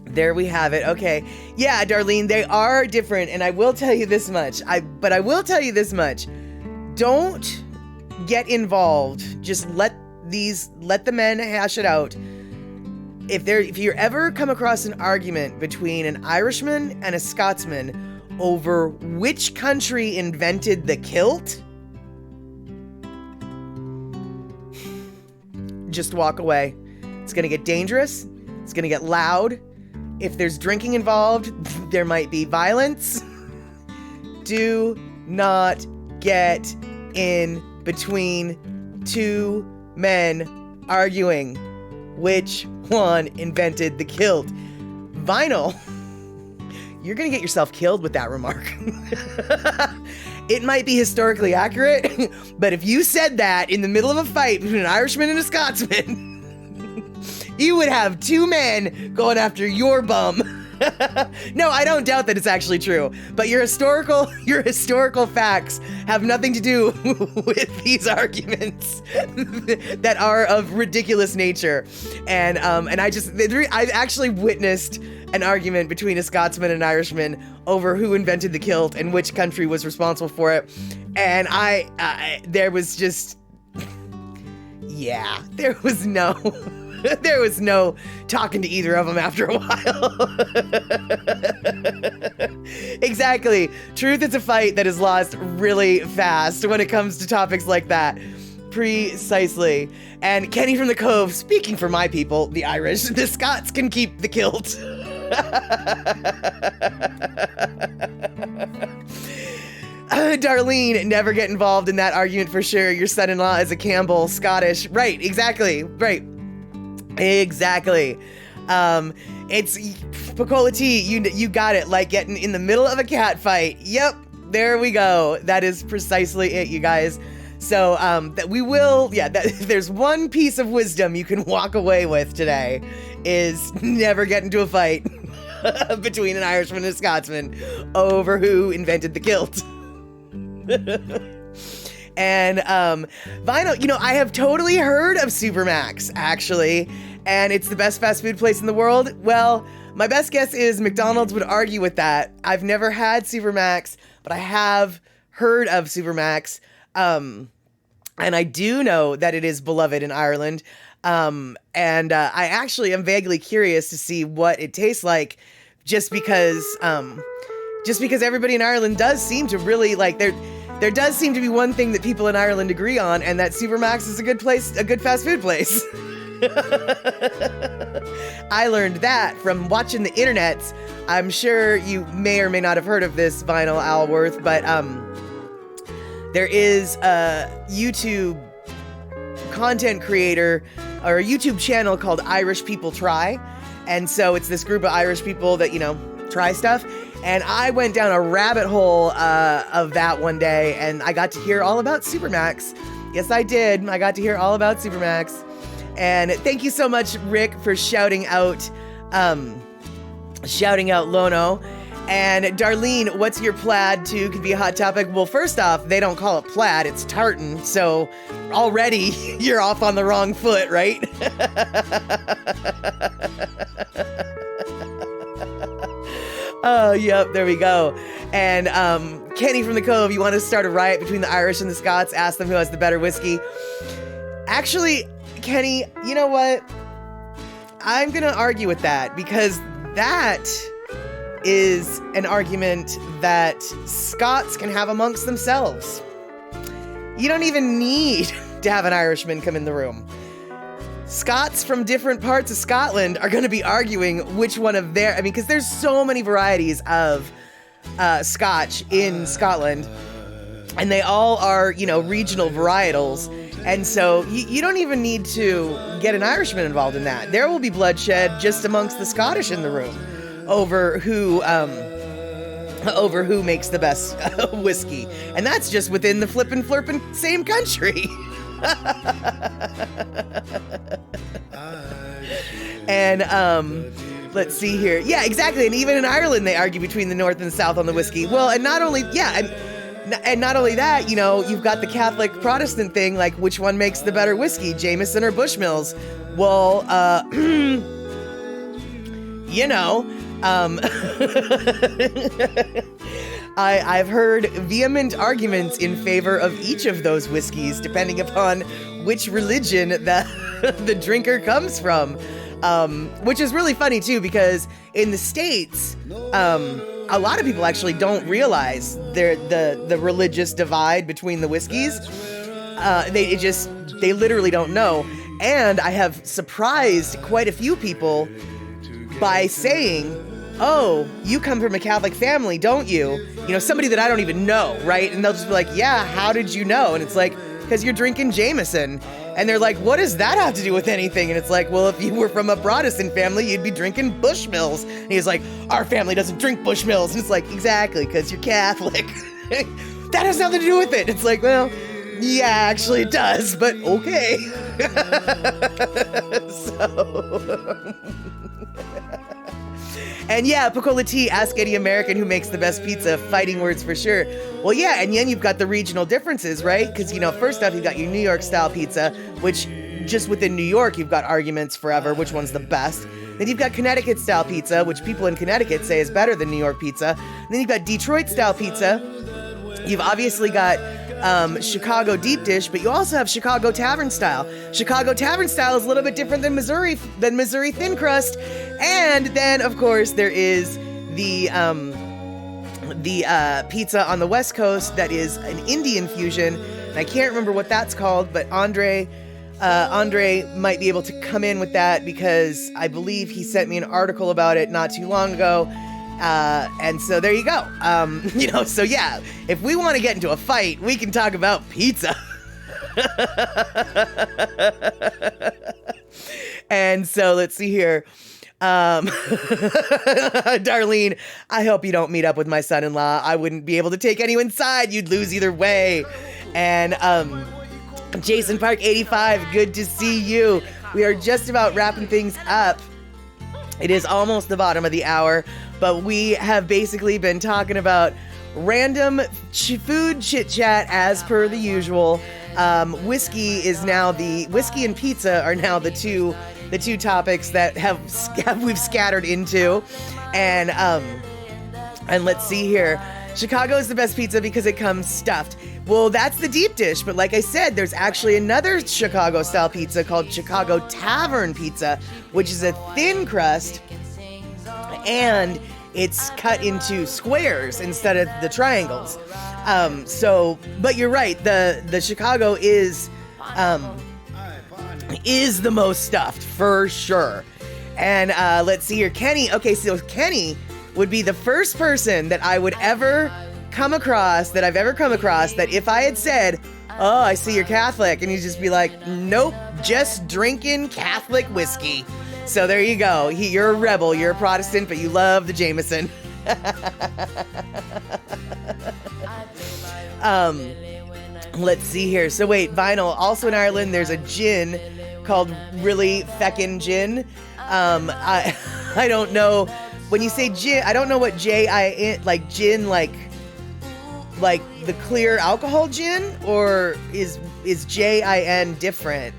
There we have it. Okay. Yeah, Darlene, they are different, and I will tell you this much. Don't get involved. Just let the men hash it out. If you ever come across an argument between an Irishman and a Scotsman over which country invented the kilt, just walk away. It's going to get dangerous. It's going to get loud. If there's drinking involved, there might be violence. Do not get in between two men arguing which one invented the kilt. Vinyl, you're going to get yourself killed with that remark. It might be historically accurate, but if you said that in the middle of a fight between an Irishman and a Scotsman, you would have two men going after your bum. No, I don't doubt that it's actually true, but your historical facts have nothing to do with these arguments that are of ridiculous nature. And I've actually witnessed an argument between a Scotsman and an Irishman over who invented the kilt and which country was responsible for it. And there was no talking to either of them after a while. Exactly. Truth is a fight that is lost really fast when it comes to topics like that. Precisely. And Kenny from the Cove, speaking for my people, the Irish, the Scots can keep the kilt. Darlene, never get involved in that argument for sure. Your son-in-law is a Campbell, Scottish. Right, exactly. Right. Exactly. It's Coca-Cola tea. You got it. Like getting in the middle of a cat fight. Yep. There we go. That is precisely it, you guys. So, if there's one piece of wisdom you can walk away with today is never get into a fight between an Irishman and a Scotsman over who invented the kilt. And Vinyl, I have totally heard of Supermax, actually, and it's the best fast food place in the world. Well, my best guess is McDonald's would argue with that. I've never had Supermax, but I have heard of Supermax, and I do know that it is beloved in Ireland, and I actually am vaguely curious to see what it tastes like, just because everybody in Ireland does seem to really like there does seem to be one thing that people in Ireland agree on, and that Supermax is a good fast food place. I learned that from watching the internets. I'm sure you may or may not have heard of this, Vinyl Alworth, but there is a YouTube content creator or a YouTube channel called Irish People Try. And so it's this group of Irish people that, try stuff. And I went down a rabbit hole of that one day, and I got to hear all about Supermax. Yes, I did. I got to hear all about Supermax. And thank you so much, Rick, for shouting out Lono. And Darlene, what's your plaid too? Could be a hot topic. Well, first off, they don't call it plaid, it's tartan. So already you're off on the wrong foot, right? Oh, yep, there we go. And Kenny from the Cove, you want to start a riot between the Irish and the Scots? Ask them who has the better whiskey. Actually, Kenny, you know what? I'm going to argue with that, because that is an argument that Scots can have amongst themselves. You don't even need to have an Irishman come in the room. Scots from different parts of Scotland are going to be arguing which one of their, because there's so many varieties of Scotch in Scotland, and they all are, regional varietals. And so you don't even need to get an Irishman involved in that. There will be bloodshed just amongst the Scottish in the room over who makes the best whiskey. And that's just within the flippin' same country. And let's see here. Yeah, exactly. And even in Ireland, they argue between the North and the South on the whiskey. Well, and not only that, you've got the Catholic Protestant thing, like which one makes the better whiskey, Jameson or Bushmills? Well, I've heard vehement arguments in favor of each of those whiskeys, depending upon which religion the drinker comes from. Which is really funny too, because in the States, a lot of people actually don't realize the religious divide between the whiskeys. They literally don't know. And I have surprised quite a few people by saying, "Oh, you come from a Catholic family, don't you?" Somebody that I don't even know, right? And they'll just be like, "Yeah, how did you know?" And it's like, "Because you're drinking Jameson." And they're like, "What does that have to do with anything?" And it's like, "Well, if you were from a Protestant family, you'd be drinking Bushmills." And he's like, "Our family doesn't drink Bushmills." And it's like, exactly, because you're Catholic. That has nothing to do with it. It's like, well, yeah, actually it does, but okay. And yeah, Picola T, ask any American who makes the best pizza. Fighting words for sure. Well, yeah, and then you've got the regional differences, right? Because, first off, you've got your New York style pizza, which just within New York, you've got arguments forever which one's the best. Then you've got Connecticut style pizza, which people in Connecticut say is better than New York pizza. And then you've got Detroit style pizza. You've obviously got Chicago deep dish, but you also have Chicago tavern style. Chicago tavern style is a little bit different than Missouri thin crust. And then, of course, there is the pizza on the West Coast that is an Indian fusion. And I can't remember what that's called, but Andre might be able to come in with that, because I believe he sent me an article about it not too long ago. And so there you go. So yeah, if we want to get into a fight, we can talk about pizza. And so let's see here. Darlene, I hope you don't meet up with my son-in-law. I wouldn't be able to take anyone inside. You'd lose either way. And, Jason Park 85, good to see you. We are just about wrapping things up. It is almost the bottom of the hour, but we have basically been talking about random food chit-chat as per the usual. Whiskey and pizza are now the two topics that we've scattered into. And let's see here. Chicago is the best pizza because it comes stuffed. Well, that's the deep dish, but like I said, there's actually another Chicago style pizza called Chicago Tavern Pizza, which is a thin crust, and it's cut into squares instead of the triangles. But you're right, the Chicago is the most stuffed for sure. And let's see here, Kenny. Okay, so Kenny would be the first person that I've ever come across that if I had said, oh, I see you're Catholic. And he'd just be like, nope, just drinking Catholic whiskey. So there you go. You're a rebel. You're a Protestant, but you love the Jameson. Let's see here. So wait, vinyl. Also in Ireland, there's a gin called Really Feckin' Gin. I don't know. When you say gin, I don't know what J-I-N, like gin, like the clear alcohol gin, or is J-I-N different?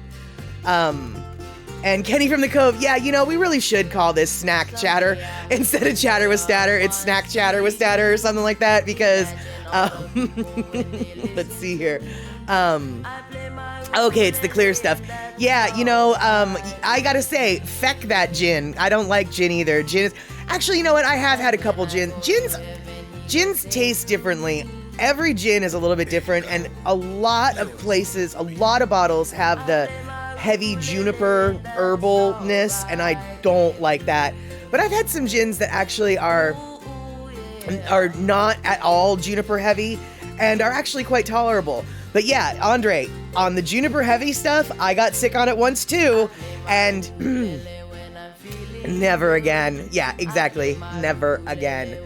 And Kenny from the Cove, yeah, we really should call this snack chatter. Instead of chatter with statter, it's snack chatter with statter or something like that, because, let's see here. Okay, it's the clear stuff. Yeah, I gotta say, feck that gin. I don't like gin either. Gin is, actually, you know what? I have had a couple gins. Gins taste differently. Every gin is a little bit different, and a lot of places, a lot of bottles have the heavy juniper herbalness, and I don't like that. But I've had some gins that actually are not at all juniper heavy and are actually quite tolerable. But yeah, Andre, on the juniper heavy stuff, I got sick on it once too, and never again. Yeah, exactly. Never again.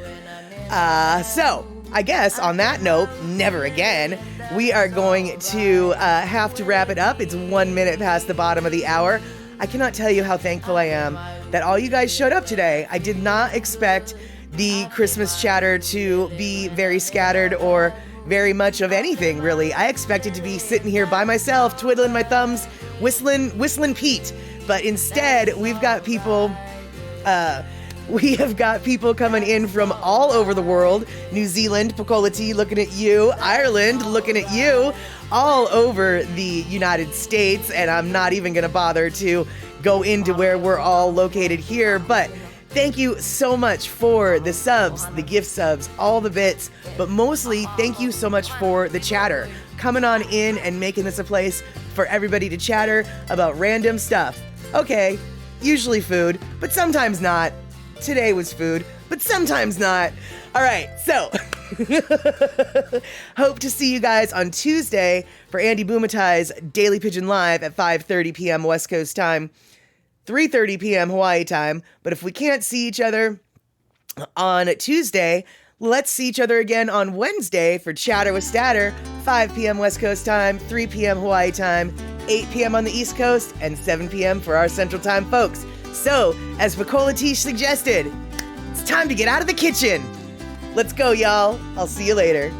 So I guess on that note, never again, we are going to have to wrap it up. It's 1 minute past the bottom of the hour. I cannot tell you how thankful I am that all you guys showed up today. I did not expect the Christmas chatter to be very scattered or very much of anything, really. I expected to be sitting here by myself, twiddling my thumbs, whistling Pete. But instead, we've got people... We have got people coming in from all over the world. New Zealand, Pacolati, looking at you. Ireland, looking at you. All over the United States. And I'm not even going to bother to go into where we're all located here. But thank you so much for the subs, the gift subs, all the bits. But mostly, thank you so much for the chatter. Coming on in and making this a place for everybody to chatter about random stuff. Okay, usually food, but sometimes not. Today was food, but sometimes not. All right, so hope to see you guys on Tuesday for Andy Boomatai's Daily Pigeon Live at 5:30 p.m. West Coast time, 3:30 p.m. Hawaii time. But if we can't see each other on Tuesday, let's see each other again on Wednesday for Chatter with Statter, 5 p.m. West Coast time, 3 p.m. Hawaii time, 8 p.m. on the East Coast, and 7 p.m. for our Central Time folks. So, as Pacolati suggested, it's time to get out of the kitchen. Let's go, y'all. I'll see you later.